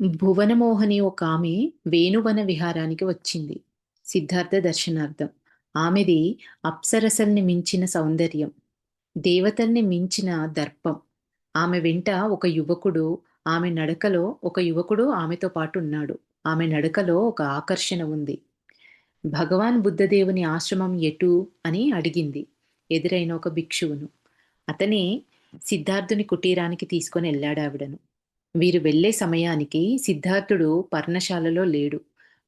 భువనమోహిని ఒకామె వేణువన విహారానికి వచ్చింది. సిద్ధార్థ దర్శనార్థం. ఆమెది అప్సరసల్ని మించిన సౌందర్యం. దేవతల్ని మించిన దర్పం. ఆమె వెంట ఒక యువకుడు, ఆమె నడకలో ఒక యువకుడు ఆమెతో పాటున్నాడు. ఆమె నడకలో ఒక ఆకర్షణ ఉంది. భగవాన్ బుద్ధదేవుని ఆశ్రమం ఎటు అని అడిగింది ఎదురైన ఒక భిక్షువును. అతనే సిద్ధార్థుని కుటీరానికి తీసుకొని వెళ్ళాడావిడను. వీరు వెళ్ళే సమయానికి సిద్ధార్థుడు పర్ణశాలలో లేడు.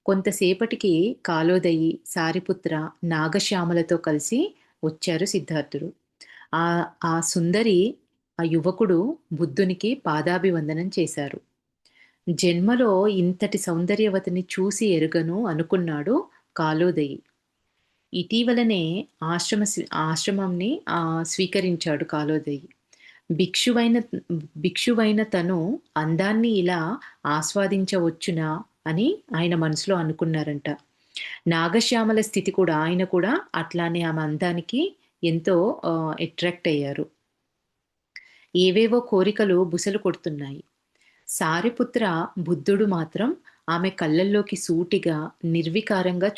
కొంతసేపటికి కాలోదయి, సారిపుత్ర, నాగశ్యామలతో కలిసి వచ్చారు సిద్ధార్థుడు. ఆ ఆ సుందరి, ఆ యువకుడు బుద్ధునికి పాదాభివందనం చేశారు. జన్మలో ఇంతటి సౌందర్యవతిని చూసి ఎరుగను అనుకున్నాడు కాలోదయి. ఇటీవలనే ఆశ్రమంని స్వీకరించాడు కాలోదయి. భిక్షువైన భిక్షువైన తను అందాన్ని ఇలా ఆస్వాదించవచ్చునా అని ఆయన మనసులో అనుకున్నారంట. నాగశ్యామల స్థితి కూడా ఆయన కూడా అట్లానే ఆమె అందానికి ఎంతో అట్రాక్ట్ అయ్యారు. ఏవేవో కోరికలు బుసలు కొడుతున్నాయి. సారిపుత్ర బుద్ధుడు మాత్రం ఆమె కళ్ళల్లోకి సూటిగా నిర్వికారంగా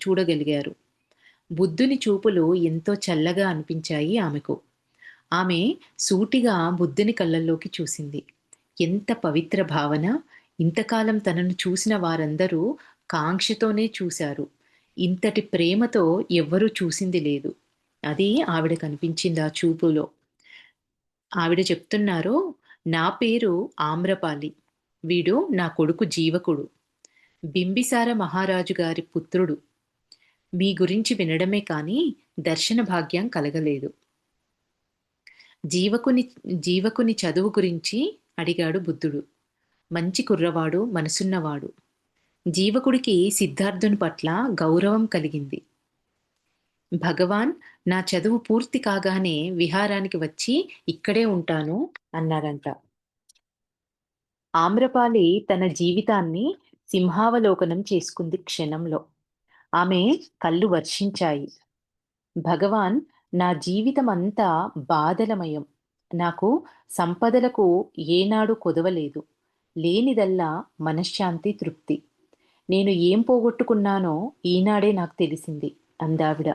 చూడగలిగారు. బుద్ధుని చూపులు ఎంతో చల్లగా అనిపించాయి ఆమెకు. ఆమె సూటిగా బుద్ధుని కళ్ళల్లోకి చూసింది. ఎంత పవిత్ర భావన! ఇంతకాలం తనను చూసిన వారందరూ కాంక్షతోనే చూశారు. ఇంతటి ప్రేమతో ఎవ్వరూ చూసింది లేదు. అది ఆవిడ కనిపించింది ఆ చూపులో. ఆవిడ చెప్తున్నారు, నా పేరు ఆమ్రపాలి. వీడు నా కొడుకు జీవకుడు. బింబిసార మహారాజు గారి పుత్రుడు. మీ గురించి వినడమే కాని దర్శన భాగ్యం కలగలేదు. జీవకుని జీవకుని చదువు గురించి అడిగాడు బుద్ధుడు. మంచి కుర్రవాడు, మనసున్నవాడు. జీవకుడికి సిద్ధార్థుని పట్ల గౌరవం కలిగింది. భగవాన్, నా చదువు పూర్తి కాగానే విహారానికి వచ్చి ఇక్కడే ఉంటాను అన్నారంట. ఆమ్రపాలి తన జీవితాన్ని సింహావలోకనం చేసుకుంది క్షణంలో. ఆమె కళ్ళు వర్షించాయి. భగవాన్, నా జీవితం అంతా బాధలమయం. నాకు సంపదలకు ఏనాడు కొదవలేదు. లేనిదల్లా మనశ్శాంతి, తృప్తి. నేను ఏం పోగొట్టుకున్నానో ఈనాడే నాకు తెలిసింది అందావిడ.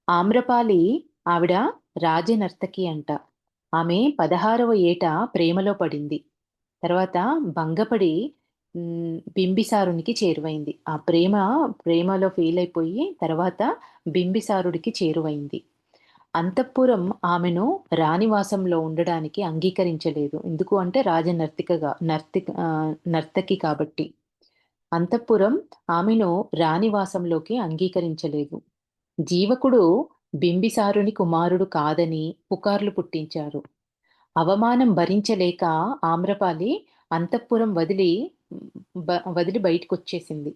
ఆమ్రపాలి ఆవిడ రాజనర్తకి అంట. ఆమె 16వ ఏట ప్రేమలో పడింది. తర్వాత భంగపడి బింబిసారునికి చేరువైంది. ఆ ప్రేమలో ఫెయిల్ అయిపోయి తర్వాత బింబిసారుడికి చేరువైంది. అంతఃపురం ఆమెను రాణివాసంలో ఉండడానికి అంగీకరించలేదు. ఎందుకు అంటే నర్తకి కాబట్టి. అంతఃపురం ఆమెను రాణివాసంలోకి అంగీకరించలేదు. జీవకుడు బింబిసారుని కుమారుడు కాదని పుకార్లు పుట్టించారు. అవమానం భరించలేక ఆమ్రపాలి అంతఃపురం వదిలి బయటికొచ్చేసింది.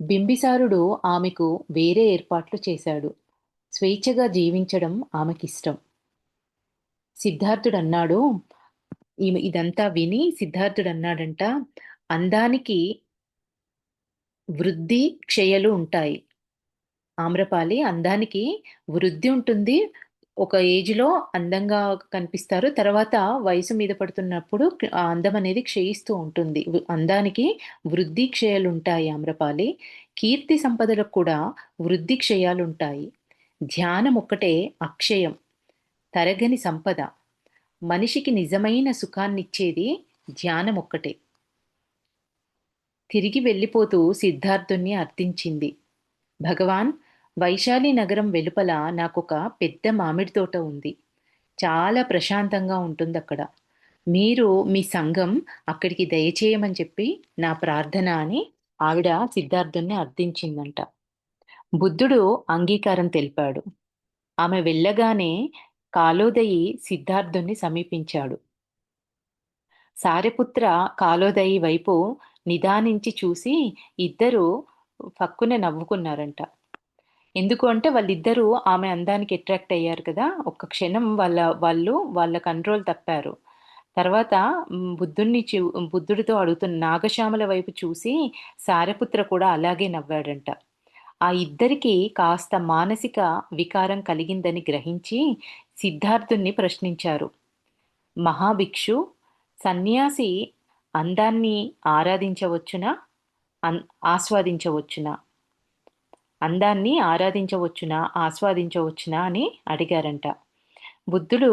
బింబిసారుడు ఆమెకు వేరే ఏర్పాట్లు చేశాడు. స్వేచ్ఛగా జీవించడం ఆమెకిష్టం. సిద్ధార్థుడన్నాడు, ఇదంతా విని సిద్ధార్థుడన్నాడంట, అందానికి వృద్ధి క్షయాలు ఉంటాయి. ఆమ్రపాలి, అందానికి వృద్ధి ఉంటుంది. ఒక ఏజ్‌లో అందంగా కనిపిస్తారు. తర్వాత వయసు మీద పడుతున్నప్పుడు ఆ అందం అనేది క్షయిస్తూ ఉంటుంది. అందానికి వృద్ధి క్షయాలుంటాయి ఆమ్రపాలి. కీర్తి సంపదలకు కూడా వృద్ధి క్షయాలుంటాయి. ధ్యానం ఒక్కటే అక్షయం, తరగని సంపద. మనిషికి నిజమైన సుఖాన్నిచ్చేది ధ్యానం ఒక్కటే. తిరిగి వెళ్ళిపోతూ సిద్ధార్థుణ్ణి అర్థించింది. భగవాన్, వైశాలి నగరం వెలుపల నాకొక పెద్ద మామిడి తోట ఉంది. చాలా ప్రశాంతంగా ఉంటుందక్కడ. మీరు మీ సంఘం అక్కడికి దయచేయమని చెప్పి నా ప్రార్థన అని ఆవిడ సిద్ధార్థుణ్ణి అర్థించిందంట. బుద్ధుడు అంగీకారం తెలిపాడు. ఆమె వెళ్ళగానే కాలోదయి సిద్ధార్థుణ్ణి సమీపించాడు. సారిపుత్ర కాలోదయి వైపు నిదానించి చూసి ఇద్దరూ ఫక్కున నవ్వుకున్నారంట. ఎందుకు అంటే వాళ్ళిద్దరూ ఆమె అందానికి అట్రాక్ట్ అయ్యారు కదా! ఒక్క క్షణం వాళ్ళ కంట్రోల్ తప్పారు. తర్వాత బుద్ధుడితో అడుగుతున్న నాగశ్యామల వైపు చూసి సారిపుత్ర కూడా అలాగే నవ్వాడంట. ఆ ఇద్దరికీ కాస్త మానసిక వికారం కలిగిందని గ్రహించి సిద్ధార్థుణ్ణి ప్రశ్నించారు. మహాభిక్షు, సన్యాసి అందాన్ని ఆరాధించవచ్చునా? అన్ ఆస్వాదించవచ్చునా? అందాన్ని ఆస్వాదించవచ్చునా అని అడిగారంట. బుద్ధుడు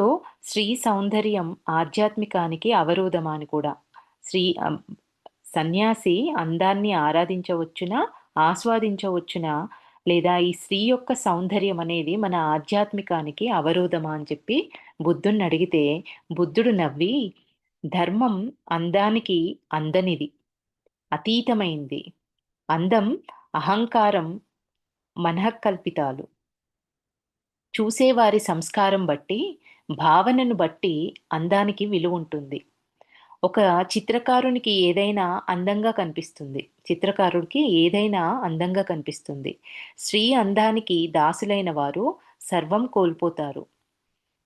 స్త్రీ సౌందర్యం ఆధ్యాత్మికానికి అవరోధమా అని కూడా. శ్రీ సన్యాసి అందాన్ని ఆరాధించవచ్చునా? ఆస్వాదించవచ్చునా? లేదా ఈ స్త్రీ యొక్క సౌందర్యం అనేది మన ఆధ్యాత్మికానికి అవరోధమా అని చెప్పి బుద్ధుడిని అడిగితే, బుద్ధుడు నవ్వి, ధర్మం అందానికి అందనిది, అతీతమైంది. అందం, అహంకారం మనఃకల్పితాలు. చూసేవారి సంస్కారం బట్టి, భావనను బట్టి అందానికి విలువుంటుంది. ఒక చిత్రకారునికి ఏదైనా అందంగా కనిపిస్తుంది. చిత్రకారుడికి ఏదైనా అందంగా కనిపిస్తుంది. స్త్రీ అందానికి దాసులైన వారు సర్వం కోల్పోతారు.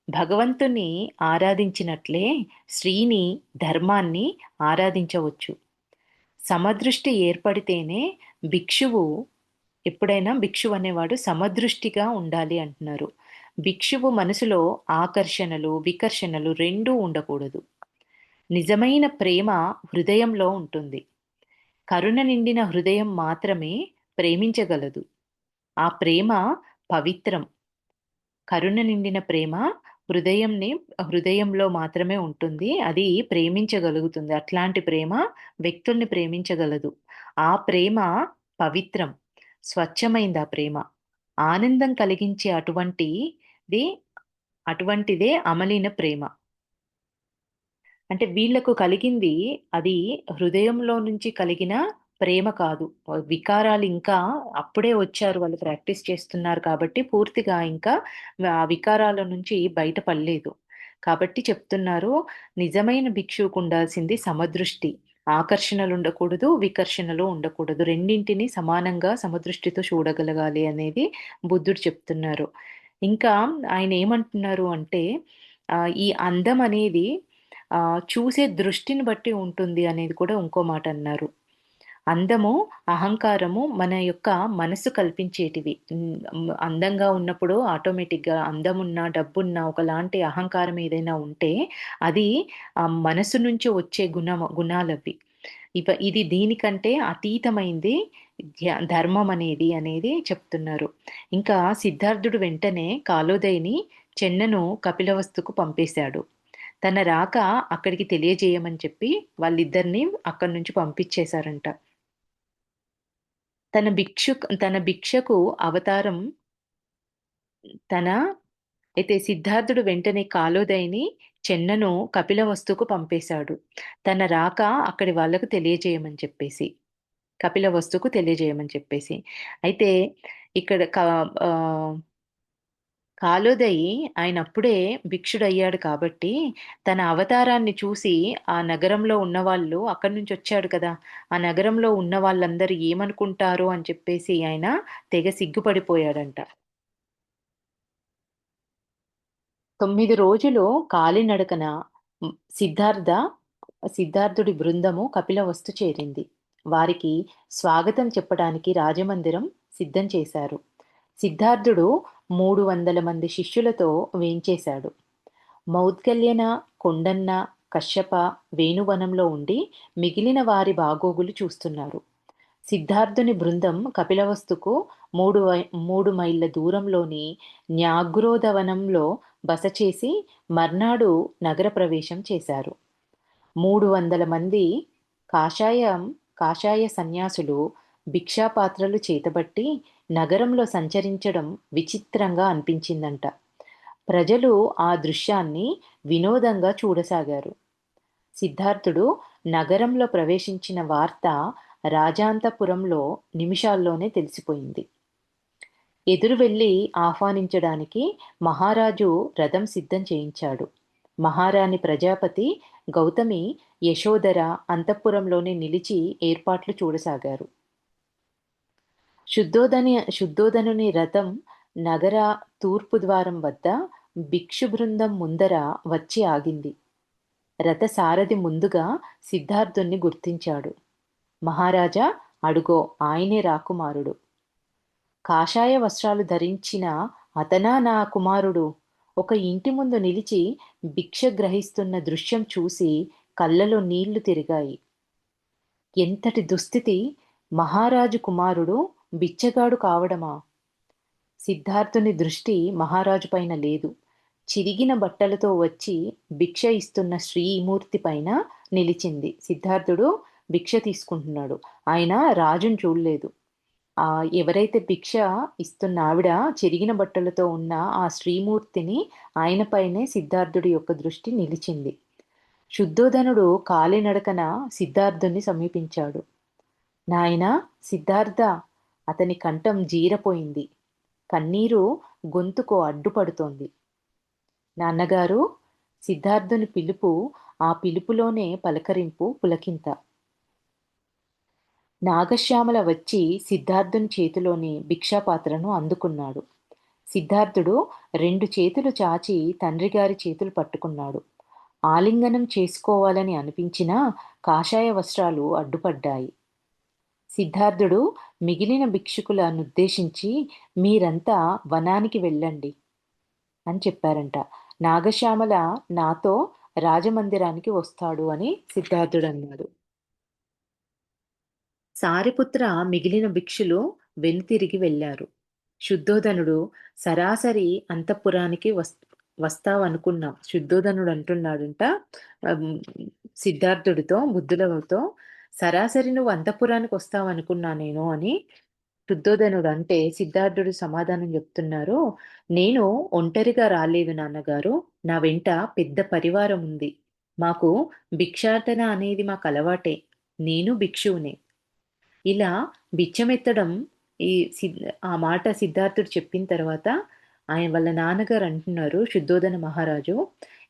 భగవంతుని ఆరాధించినట్లే స్త్రీని, ధర్మాన్ని ఆరాధించవచ్చు. సమదృష్టి ఏర్పడితేనే భిక్షువు ఎప్పుడైనా భిక్షువు అనేవాడు సమదృష్టిగా ఉండాలి అంటున్నారు. భిక్షువు మనసులో ఆకర్షణలు, వికర్షణలు రెండూ ఉండకూడదు. నిజమైన ప్రేమ హృదయంలో ఉంటుంది. కరుణ నిండిన హృదయం మాత్రమే ప్రేమించగలదు. ఆ ప్రేమ పవిత్రం. కరుణ నిండిన ప్రేమ హృదయంలో మాత్రమే ఉంటుంది. అది ప్రేమించగలుగుతుంది. అట్లాంటి ప్రేమ వ్యక్తుల్ని ప్రేమించగలదు. ఆ ప్రేమ పవిత్రం. స్వచ్ఛమైంది ఆ ప్రేమ. ఆనందం కలిగించే అటువంటిదే అమలిన ప్రేమ. అంటే వీళ్ళకు కలిగింది అది హృదయంలో నుంచి కలిగిన ప్రేమ కాదు. వికారాలు ఇంకా అప్పుడే వచ్చారు. వాళ్ళు ప్రాక్టీస్ చేస్తున్నారు కాబట్టి పూర్తిగా ఇంకా ఆ వికారాల నుంచి బయటపడలేదు. కాబట్టి చెప్తున్నారు, నిజమైన భిక్షువుకు ఉండాల్సింది సమదృష్టి. ఆకర్షణలు ఉండకూడదు, వికర్షణలు ఉండకూడదు. రెండింటిని సమానంగా సమదృష్టితో చూడగలగాలి అనేది బుద్ధుడు చెప్తున్నారు. ఇంకా ఆయన ఏమంటున్నారు అంటే ఈ అందం అనేది చూసే దృష్టిని బట్టి ఉంటుంది అనేది కూడా ఇంకో మాట అన్నారు. అందము, అహంకారము మన యొక్క మనసు కల్పించేటివి. అందంగా ఉన్నప్పుడు ఆటోమేటిక్‌గా అందమున్నా, డబ్బున్నా ఒకలాంటి అహంకారం ఏదైనా ఉంటే అది మనసు నుంచి వచ్చే గుణాలవి. ఇది దీనికంటే అతీతమైంది ధర్మం అనేది చెప్తున్నారు. ఇంకా సిద్ధార్థుడు వెంటనే కాలోదయని చెన్నను కపిలవస్తుకు పంపేశాడు. తన రాక అక్కడికి తెలియజేయమని చెప్పి వాళ్ళిద్దరిని అక్కడి నుంచి పంపించేశారంట. తన భిక్షకు అవతారం తన అయితే సిద్ధార్థుడు వెంటనే కాలోదయని చెన్నను కపిలవస్తుకు పంపేశాడు. తన రాక అక్కడి వాళ్ళకు తెలియజేయమని చెప్పేసి. కపిలవస్తుకు తెలియజేయమని చెప్పేసి. అయితే ఇక్కడ కాలోదయి ఆయనప్పుడే భిక్షుడయ్యాడు కాబట్టి, తన అవతారాన్ని చూసి ఆ నగరంలో ఉన్నవాళ్ళు అక్కడి నుంచొచ్చాడు కదా! ఆ నగరంలో ఉన్న వాళ్ళందరూ ఏమనుకుంటారో అని చెప్పేసి ఆయన తెగ సిగ్గుపడిపోయాడంట. 9 రోజులు కాలినడకన హ్మ్, సిద్ధార్థుడి బృందము కపిలవస్తు చేరింది. వారికి స్వాగతం చెప్పడానికి రాజమందిరం సిద్ధం చేశారు. సిద్ధార్థుడు 300 మంది శిష్యులతో వేంచేశాడు. మౌద్గల్యన, కొండన్న, కశ్యప వేణువనంలో ఉండి మిగిలిన వారి బాగోగులు చూస్తున్నారు. సిద్ధార్థుని బృందం కపిలవస్తుకు 3 మైళ్ళ దూరంలోని న్యాగ్రోధవనంలో బస చేసి మర్నాడు నగర ప్రవేశం చేశారు. 300 మంది కాషాయం కాషాయ సన్యాసులు భిక్షాపాత్రలు చేతబట్టి నగరంలో సంచరించడం విచిత్రంగా అనిపించిందంట. ప్రజలు ఆ దృశ్యాన్ని వినోదంగా చూడసాగారు. సిద్ధార్థుడు నగరంలో ప్రవేశించిన వార్త రాజాంతపురంలో నిమిషాల్లోనే తెలిసిపోయింది. ఎదురు వెళ్ళి ఆహ్వానించడానికి మహారాజు రథం సిద్ధం చేయించాడు. మహారాణి ప్రజాపతి, గౌతమి, యశోధర అంతఃపురంలోనే నిలిచి ఏర్పాట్లు చూడసాగారు. శుద్ధోదనుని రథం నగర తూర్పు ద్వారం వద్ద భిక్షు బృందం ముందర వచ్చి ఆగింది. రథ సారథి ముందుగా సిద్ధార్థుణ్ణి గుర్తించాడు. మహారాజా, అడుగో ఆయనే రాకుమారుడు. కాషాయ వస్త్రాలు ధరించిన అతనా నా కుమారుడు? ఒక ఇంటి ముందు నిలిచి భిక్ష గ్రహిస్తున్న దృశ్యం చూసి కళ్ళలో నీళ్లు తిరిగాయి. ఎంతటి దుస్థితి! మహారాజు కుమారుడు బిచ్చగాడు కావడమా? సిద్ధార్థుని దృష్టి మహారాజు పైన లేదు. చిరిగిన బట్టలతో వచ్చి భిక్ష ఇస్తున్న శ్రీమూర్తి పైన నిలిచింది. సిద్ధార్థుడు భిక్ష తీసుకుంటున్నాడు. ఆయన రాజును చూడలేదు. ఎవరైతే భిక్ష ఇస్తున్న ఆవిడ చెరిగిన బట్టలతో ఉన్న ఆ శ్రీమూర్తిని ఆయన పైనే సిద్ధార్థుడి యొక్క దృష్టి నిలిచింది. శుద్ధోదనుడు కాలినడకన సిద్ధార్థుని సమీపించాడు. నాయనా సిద్ధార్థ! అతని కంఠం జీరపోయింది. కన్నీరు గొంతుకు అడ్డుపడుతోంది. నాన్నగారు! సిద్ధార్థుని పిలుపు, ఆ పిలుపులోనే పలకరింపు, పులకింత. నాగశ్యామల వచ్చి సిద్ధార్థుని చేతిలోని భిక్షాపాత్రను అందుకున్నాడు. సిద్ధార్థుడు 2 చేతులు చాచి తండ్రిగారి చేతులు పట్టుకున్నాడు. ఆలింగనం చేసుకోవాలని అనిపించినా కాషాయ వస్త్రాలు అడ్డుపడ్డాయి. సిద్ధార్థుడు మిగిలిన భిక్షుకులనుద్దేశించి, మీరంతా వనానికి వెళ్ళండి అని చెప్పారంట. నాగశ్యామల నాతో రాజమందిరానికి వస్తాడు అని సిద్ధార్థుడన్నాడు. సారిపుత్ర మిగిలిన భిక్షులు వెనుతిరిగి వెళ్ళారు. శుద్ధోదనుడు సరాసరి అంతఃపురానికి వస్తావనుకున్నాం. శుద్ధోదనుడు అంటున్నాడంట సిద్ధార్థుడితో, బుద్ధులతో, సరాసరి నువ్వు అంతఃపురానికి వస్తావనుకున్నా నేను అని శుద్ధోదనుడు అంటే సిద్ధార్థుడు సమాధానం చెప్తున్నారు. నేను ఒంటరిగా రాలేదు నాన్నగారు. నా వెంట పెద్ద పరివారం ఉంది. మాకు భిక్షాటన అనేది మాకు అలవాటే. నేను భిక్షువునే. ఇలా బిచ్చమెత్తడం ఈ ఆ మాట సిద్ధార్థుడు చెప్పిన తర్వాత ఆయన వాళ్ళ నాన్నగారు అంటున్నారు, శుద్ధోదన మహారాజు,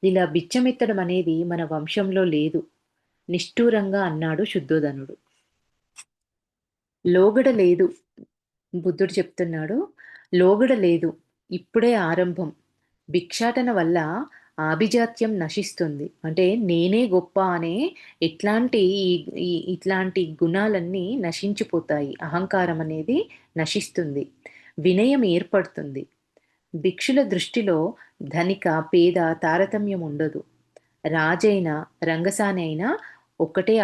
ఇలా బిచ్చమెత్తడం అనేది మన వంశంలో లేదు. నిష్ఠూరంగా అన్నాడు శుద్ధోదనుడు. లోగడ లేదు. బుద్ధుడు చెప్తున్నాడు, లోగడ లేదు. ఇప్పుడే ఆరంభం. భిక్షాటన వల్ల ఆభిజాత్యం నశిస్తుంది. అంటే నేనే గొప్ప అనే ఇట్లాంటి గుణాలన్నీ నశించిపోతాయి. అహంకారం అనేది నశిస్తుంది. వినయం ఏర్పడుతుంది. భిక్షుల దృష్టిలో ధనిక పేద తారతమ్యం ఉండదు. రాజైన రంగసాని అయినా ఒకటే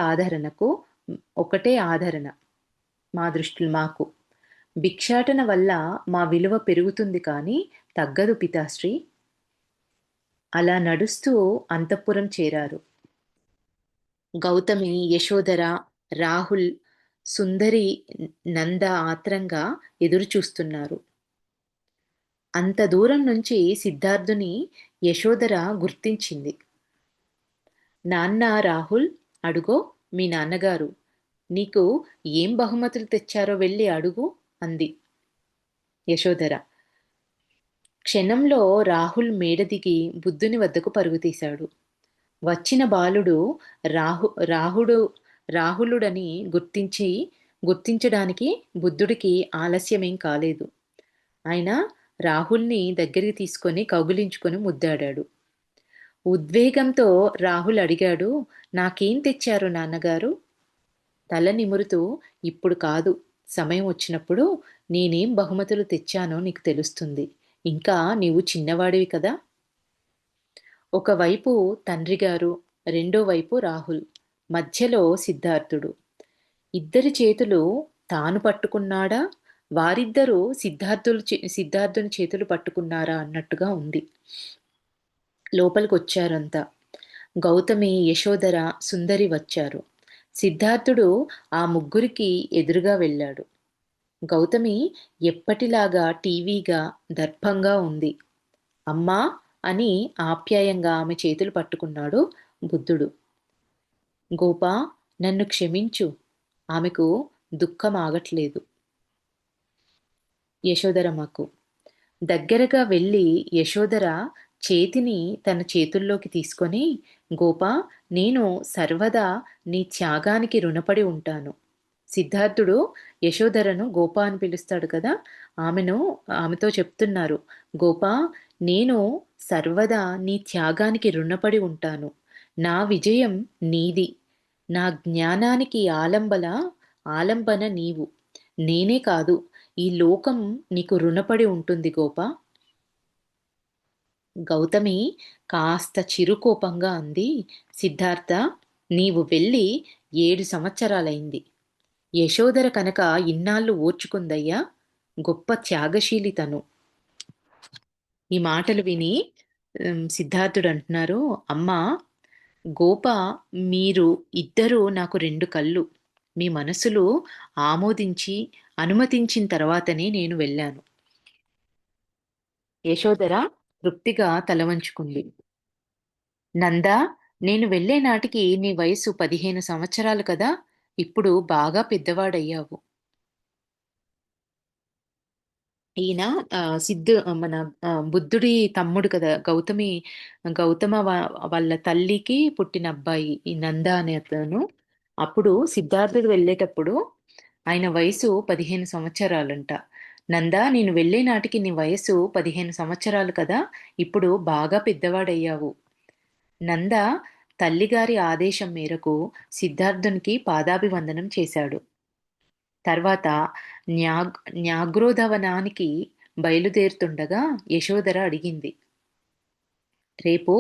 ఆదరణ మా దృష్టిలో మాకు. భిక్షాటన వల్ల మా విలువ పెరుగుతుంది కానీ తగ్గదు పితాశ్రీ. అలా నడుస్తూ అంతఃపురం చేరారు. గౌతమి, యశోధర, రాహుల్, సుందరి, నంద ఆత్రంగా ఎదురు చూస్తున్నారు. అంత దూరం నుంచి సిద్ధార్థుని యశోధర గుర్తించింది. నాన్న రాహుల్, అడుగో మీ నాన్నగారు. నీకు ఏం బహుమతులు తెచ్చారో వెళ్ళి అడుగు అంది యశోధర. క్షణంలో రాహుల్ మేడ దిగి బుద్ధుని వద్దకు పరుగుతీశాడు. వచ్చిన బాలుడు రాహులుడని గుర్తించడానికి బుద్ధుడికి ఆలస్యమేం కాలేదు. ఆయన రాహుల్ని దగ్గరికి తీసుకొని కౌగిలించుకొని ముద్దాడాడు. ఉద్వేగంతో రాహుల్ అడిగాడు, నాకేం తెచ్చారు నాన్నగారు? తల నిమురుతూ, ఇప్పుడు కాదు, సమయం వచ్చినప్పుడు నేనేం బహుమతులు తెచ్చానో నీకు తెలుస్తుంది. ఇంకా నీవు చిన్నవాడివి కదా. ఒకవైపు తండ్రిగారు, రెండో వైపు రాహుల్, మధ్యలో సిద్ధార్థుడు. ఇద్దరి చేతులు తాను పట్టుకున్నాడా, వారిద్దరూ సిద్ధార్థుని చేతులు పట్టుకున్నారా అన్నట్టుగా ఉంది. లోపలికొచ్చారంతా. గౌతమి, యశోధర, సుందరి వచ్చారు. సిద్ధార్థుడు ఆ ముగ్గురికి ఎదురుగా వెళ్ళాడు. గౌతమి ఎప్పటిలాగా టీవీగా దర్భంగా ఉంది. అమ్మా అని ఆప్యాయంగా ఆమె చేతులు పట్టుకున్నాడు బుద్ధుడు. గోపా, నన్ను క్షమించు. ఆమెకు దుఃఖం ఆగట్లేదు. యశోధరమ్మకు దగ్గరగా వెళ్ళి యశోధర చేతిని తన చేతుల్లోకి తీసుకొని, గోపా, నేను సర్వదా నీ త్యాగానికి రుణపడి ఉంటాను. సిద్ధార్థుడు యశోధరను గోపా అని పిలుస్తాడు కదా, ఆమెతో చెప్తున్నారు, గోపా, నేను సర్వదా నీ త్యాగానికి రుణపడి ఉంటాను. నా విజయం నీది. నా జ్ఞానానికి ఆలంబన నీవు. నేనే కాదు, ఈ లోకం నీకు రుణపడి ఉంటుంది గోపా. గౌతమి కాస్త చిరుకోపంగా అంది, సిద్ధార్థ, నీవు వెళ్ళి 7 సంవత్సరాలైంది. యశోదర కనుక ఇన్నాళ్ళు ఓర్చుకుందయ్యా. గొప్ప త్యాగశీలి తను. ఈ మాటలు విని సిద్ధార్థుడు అంటున్నారు, అమ్మా గోప, మీరు ఇద్దరూ నాకు 2 కళ్ళు. మీ మనసులు ఆమోదించి అనుమతించిన తర్వాతనే నేను వెళ్ళాను. యశోదర తృప్తిగా తలవంచుకుంది. నందా, నేను వెళ్ళే నాటికి నీ వయసు 15 సంవత్సరాలు కదా. ఇప్పుడు బాగా పెద్దవాడయ్యావు. ఈయన మన బుద్ధుడి తమ్ముడు కదా, గౌతమ వాళ్ళ తల్లికి పుట్టిన అబ్బాయి ఈ నంద అనే అతను. అప్పుడు సిద్ధార్థుడు వెళ్ళేటప్పుడు ఆయన వయసు 15 సంవత్సరాలంట. నందా, నేను వెళ్ళే నాటికి నీ వయసు 15 సంవత్సరాలు కదా. ఇప్పుడు బాగా పెద్దవాడయ్యావు. నంద తల్లిగారి ఆదేశం మేరకు సిద్ధార్థునికి పాదాభివందనం చేశాడు. తర్వాత న్యాగ్రోధవనానికి బయలుదేరుతుండగా యశోదర అడిగింది, రేపు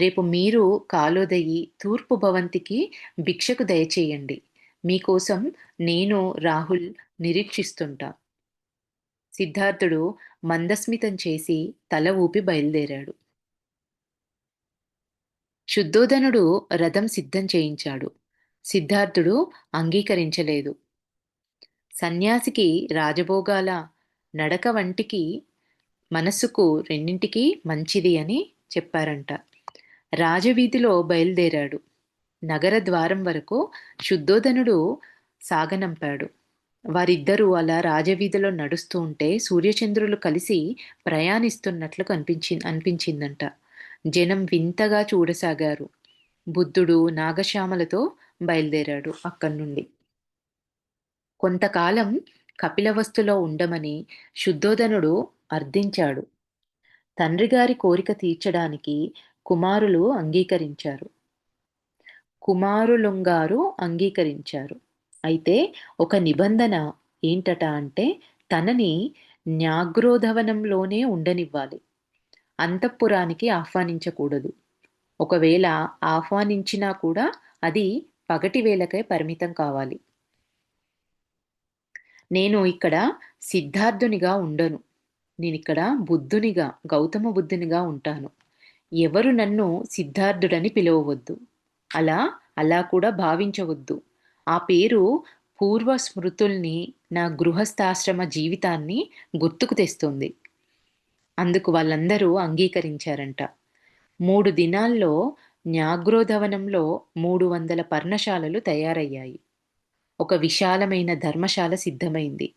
రేపు మీరు కాలోదయి తూర్పు భవంతికి భిక్షకు దయచేయండి. మీకోసం నేను రాహుల్ నిరీక్షిస్తుంటా. సిద్ధార్థుడు మందస్మితం చేసి తల ఊపి బయలుదేరాడు. శుద్ధోదనుడు రథం సిద్ధం చేయించాడు. సిద్ధార్థుడు అంగీకరించలేదు. సన్యాసికి రాజభోగాల నడక వంటికి మనస్సుకు రెండింటికి మంచిది అని చెప్పారంట. రాజవీధిలో బయలుదేరాడు. నగర ద్వారం వరకు శుద్ధోదనుడు సాగనంపాడు. వారిద్దరూ అలా రాజవీధిలో నడుస్తూ ఉంటే సూర్యచంద్రులు కలిసి ప్రయాణిస్తున్నట్లు అనిపించిందంట. జనం వింతగా చూడసాగారు. బుద్ధుడు నాగశ్యామలతో బయలుదేరాడు అక్కడి నుండి. కొంతకాలం కపిలవస్తులో ఉండమని శుద్ధోదనుడు అర్థించాడు. తండ్రిగారి కోరిక తీర్చడానికి కుమారులు అంగీకరించారు. కుమారులుంగారు అంగీకరించారు. అయితే ఒక నిబంధన ఏంటట అంటే, తనని న్యాగ్రోధవనంలోనే ఉండనివ్వాలి. అంతఃపురానికి ఆహ్వానించకూడదు. ఒకవేళ ఆహ్వానించినా కూడా అది పగటి వేళకే పరిమితం కావాలి. నేను ఇక్కడ సిద్ధార్థునిగా ఉండను. నేనిక్కడ బుద్ధునిగా, గౌతమ బుద్ధునిగా ఉంటాను. ఎవరు నన్ను సిద్ధార్థుడని పిలవవద్దు. అలా అలా కూడా భావించవద్దు. ఆ పేరు పూర్వ స్మృతుల్ని, నా గృహస్థాశ్రమ జీవితాన్ని గుర్తుకు తెస్తుంది. అందుకు వాళ్ళందరూ అంగీకరించారంట. 3 దినాల్లో న్యాగ్రోధవనంలో 300 పర్ణశాలలు తయారయ్యాయి. ఒక విశాలమైన ధర్మశాల సిద్ధమైంది.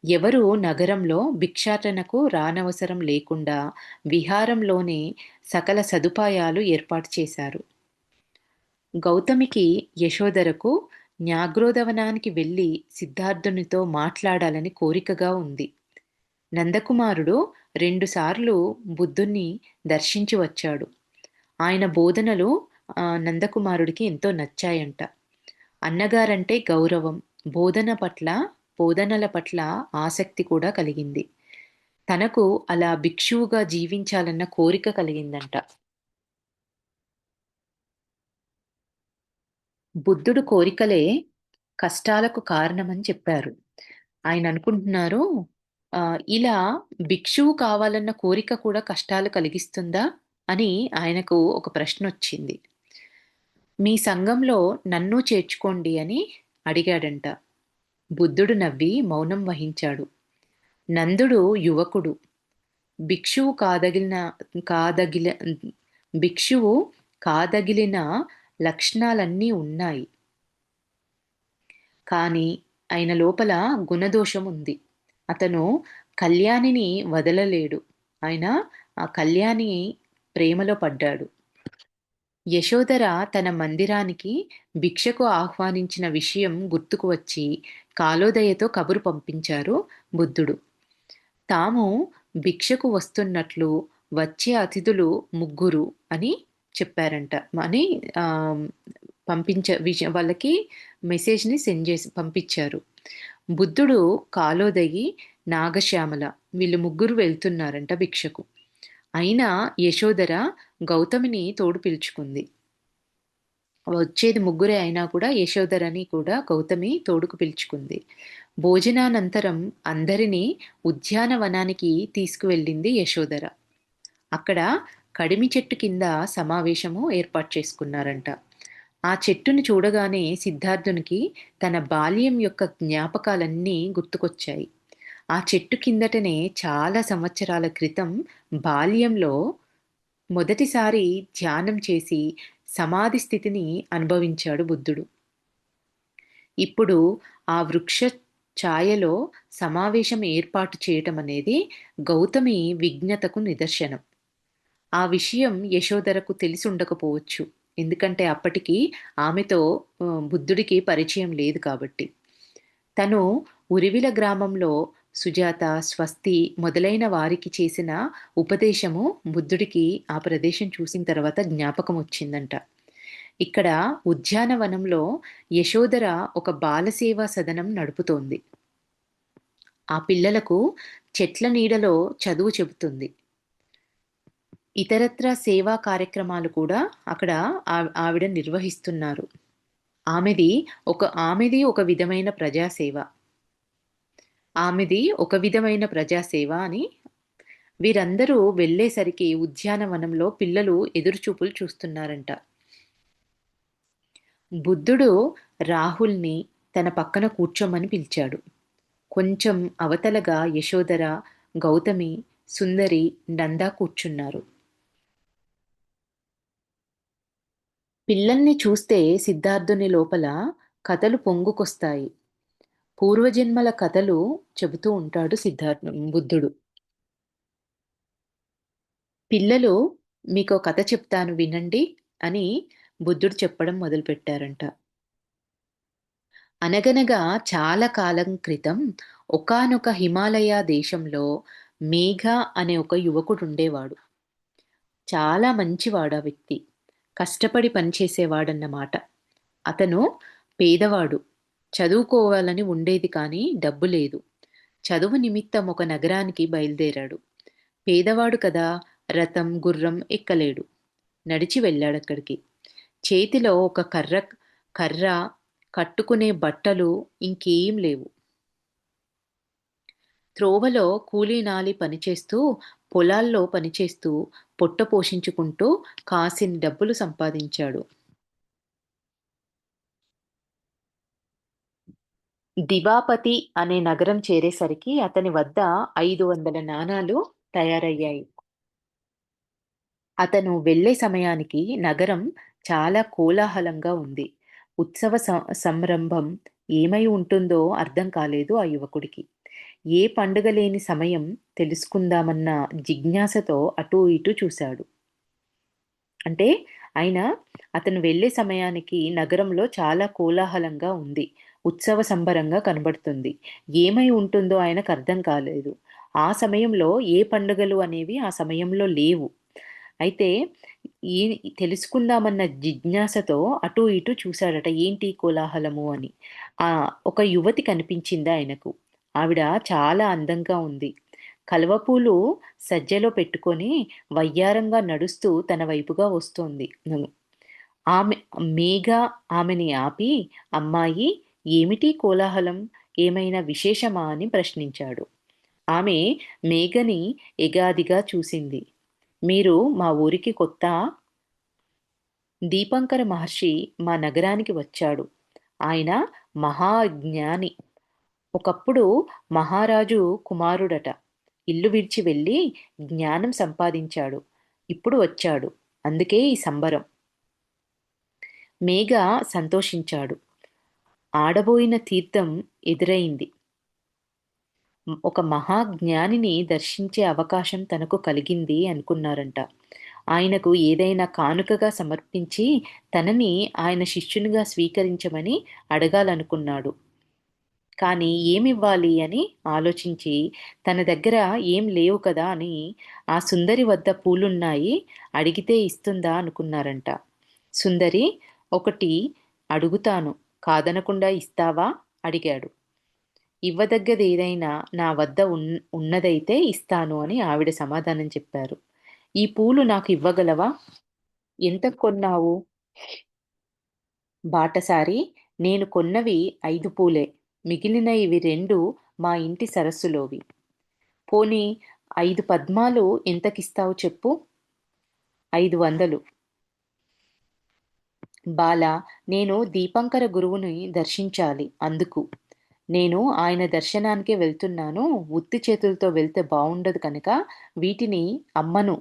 ఎవరు నగరంలో భిక్షాటనకు రానవసరం లేకుండా విహారంలోనే సకల సదుపాయాలు ఏర్పాటు చేశారు. గౌతమికి, యశోదరకు న్యాగ్రోధవనానికి వెళ్ళి సిద్ధార్థునితో మాట్లాడాలని కోరికగా ఉంది. నందకుమారుడు 2 సార్లు బుద్ధుణ్ణి దర్శించి వచ్చాడు. ఆయన బోధనలు నందకుమారుడికి ఎంతో నచ్చాయంట. అన్నగారంటే గౌరవం, బోధనల పట్ల ఆసక్తి కూడా కలిగింది. తనకు అలా భిక్షువుగా జీవించాలన్న కోరిక కలిగిందంట. బుద్ధుడు కోరికలే కష్టాలకు కారణమని చెప్పారు. ఆయన అనుకుంటున్నారు, ఇలా భిక్షువు కావాలన్న కోరిక కూడా కష్టాలు కలిగిస్తుందా అని ఆయనకు ఒక ప్రశ్న వచ్చింది. మీ సంఘంలో నన్ను చేర్చుకోండి అని అడిగాడంట. బుద్ధుడు నవ్వి మౌనం వహించాడు. నందుడు యువకుడు. భిక్షువు కాదగిలిన కాదగిల భిక్షువు కాదగిలిన లక్షణాలన్నీ ఉన్నాయి. కానీ ఆయన లోపల గుణదోషం ఉంది. అతను కళ్యాణిని వదలలేడు. ఆయన ఆ కళ్యాణి ప్రేమలో పడ్డాడు. యశోదర తన మందిరానికి భిక్షకు ఆహ్వానించిన విషయం గుర్తుకు వచ్చి కాలోదయతో కబురు పంపించారు బుద్ధుడు. తాము భిక్షకు వస్తున్నట్లు, వచ్చే అతిథులు 3 అని చెప్పారంట అని ఆ, వాళ్ళకి మెసేజ్ని సెండ్ చేసి పంపించారు. బుద్ధుడు, కాలోదయి, నాగశ్యామల వీళ్ళు 3 వెళ్తున్నారంట భిక్షకు. అయినా యశోదర గౌతమిని తోడు పిలుచుకుంది. వచ్చేది ముగ్గురే అయినా కూడా యశోధరని కూడా గౌతమి తోడుకు పిలుచుకుంది. భోజనానంతరం అందరినీ ఉద్యానవనానికి తీసుకువెళ్ళింది యశోధర. అక్కడ కడిమి చెట్టు కింద సమావేశము ఏర్పాటు చేసుకున్నారంట. ఆ చెట్టుని చూడగానే సిద్ధార్థునికి తన బాల్యం యొక్క జ్ఞాపకాలన్నీ గుర్తుకొచ్చాయి. ఆ చెట్టు కిందటనే చాలా సంవత్సరాల క్రితం బాల్యంలో మొదటిసారి ధ్యానం చేసి సమాధి స్థితిని అనుభవించాడు బుద్ధుడు. ఇప్పుడు ఆ వృక్ష ఛాయలో సమావేశం ఏర్పాటు చేయటం అనేది గౌతమి విజ్ఞతకు నిదర్శనం. ఆ విషయం యశోధరకు తెలిసి ఉండకపోవచ్చు. ఎందుకంటే అప్పటికి ఆమెతో బుద్ధుడికి పరిచయం లేదు కాబట్టి. తను ఉరివిల గ్రామంలో సుజాత, స్వస్తి మొదలైన వారికి చేసిన ఉపదేశము బుద్ధుడికి ఆ ప్రదేశం చూసిన తర్వాత జ్ఞాపకం వచ్చిందంట. ఇక్కడ ఉద్యానవనంలో యశోధర ఒక బాలసేవా సదనం నడుపుతోంది. ఆ పిల్లలకు చెట్ల నీడలో చదువు చెబుతుంది. ఇతరత్రా సేవా కార్యక్రమాలు కూడా అక్కడ ఆవిడ నిర్వహిస్తున్నారు. ఆమెది ఒక విధమైన ప్రజాసేవ. అని వీరందరూ వెళ్ళేసరికి ఉద్యానవనంలో పిల్లలు ఎదురుచూపులు చూస్తున్నారంట. బుద్ధుడు రాహుల్ని తన పక్కన కూర్చోమని పిలిచాడు. కొంచెం అవతలగా యశోధర, గౌతమి, సుందరి, నంద కూర్చున్నారు. పిల్లల్ని చూస్తే సిద్ధార్థుని లోపల కథలు పొంగుకొస్తాయి. పూర్వజన్మల కథలు చెబుతూ ఉంటాడు బుద్ధుడు. పిల్లలు, మీకో కథ చెప్తాను వినండి అని బుద్ధుడు చెప్పడం మొదలుపెట్టారంట. అనగనగా చాలా కాలం క్రితం ఒకానొక హిమాలయ దేశంలో మేఘ అనే ఒక యువకుడుండేవాడు. చాలా మంచివాడు ఆ వ్యక్తి. కష్టపడి పనిచేసేవాడన్నమాట. అతను పేదవాడు. చదువుకోవాలని ఉండేది కానీ డబ్బు లేదు. చదువు నిమిత్తం ఒక నగరానికి బయలుదేరాడు. పేదవాడు కదా, రథం, గుర్రం ఎక్కలేడు. నడిచి వెళ్ళాడక్కడికి. చేతిలో ఒక కర్ర, కట్టుకునే బట్టలు ఇంకేం లేవు. త్రోవలో కూలీనాలి పనిచేస్తూ, పొలాల్లో పనిచేస్తూ, పొట్ట పోషించుకుంటూ కాసిన్ని డబ్బులు సంపాదించాడు. దివాపతి అనే నగరం చేరేసరికి అతని వద్ద 500 నాణాలు తయారయ్యాయి. అతను వెళ్ళే సమయానికి నగరం చాలా కోలాహలంగా ఉంది. ఉత్సవ సంరంభం ఏమై ఉంటుందో అర్థం కాలేదు ఆ యువకుడికి. ఏ పండుగ లేని సమయం తెలుసుకుందామన్న జిజ్ఞాసతో అటూ ఇటూ చూశాడు. అంటే ఆయన అతను వెళ్ళే సమయానికి నగరంలో చాలా కోలాహలంగా ఉంది. ఉత్సవ సంబరంగా కనబడుతుంది. ఏమై ఉంటుందో ఆయనకు అర్థం కాలేదు. ఆ సమయంలో ఏ పండుగలు అనేవి ఆ సమయంలో లేవు. అయితే ఈ తెలుసుకుందామన్న జిజ్ఞాసతో అటూ ఇటూ చూశాడట. ఏంటి కోలాహలము అని. ఒక యువతి కనిపించింది ఆయనకు. ఆవిడ చాలా అందంగా ఉంది. కలువపూలు సజ్జలో పెట్టుకొని వయ్యారంగా నడుస్తూ తన వైపుగా వస్తోంది. ఆమె మేఘ ఆమెని ఆపి, అమ్మాయి, ఏమిటి కోలాహలం? ఏమైనా విశేషమా అని ప్రశ్నించాడు. ఆమె మేఘని ఎగాదిగా చూసింది. మీరు మా ఊరికి కొత్తా? దీపంకర మహర్షి మా నగరానికి వచ్చాడు. ఆయన మహాజ్ఞాని. ఒకప్పుడు మహారాజు కుమారుడట. ఇల్లు విడిచి వెళ్ళి జ్ఞానం సంపాదించాడు. ఇప్పుడు వచ్చాడు. అందుకే ఈ సంబరం. మేఘ సంతోషించాడు. ఆడబోయిన తీర్థం ఎదురైంది. ఒక మహాజ్ఞానిని దర్శించే అవకాశం తనకు కలిగింది అనుకున్నారంట. ఆయనకు ఏదైనా కానుకగా సమర్పించి తనని ఆయన శిష్యునిగా స్వీకరించమని అడగాలనుకున్నాడు. కానీ ఏమివ్వాలి అని ఆలోచించి తన దగ్గర ఏం లేవు కదా అని ఆ సుందరి వద్ద పూలున్నాయి, అడిగితే ఇస్తుందా అనుకున్నారంట. సుందరి, ఒకటి అడుగుతాను, కాదనకుండా ఇస్తావా అడిగాడు. ఇవ్వదగ్గది ఏదైనా నా వద్ద ఉన్నదైతే ఇస్తాను అని ఆవిడ సమాధానం చెప్పారు. ఈ పూలు నాకు ఇవ్వగలవా? ఎంత కొన్నావు? బాటసారి, నేను కొన్నవి 5 పూలే. మిగిలిన ఇవి 2 మా ఇంటి సరస్సులోవి. పోనీ 5 పద్మాలు ఎంతకిస్తావు చెప్పు? 500. బాలా, నేను దీపంకర గురువుని దర్శించాలి అందుకు. నేను ఆయన దర్శనానికే వెళ్తున్నాను. ఉత్తి చేతులతో వెళ్తే బావుండదు కనుక వీటిని అమ్మను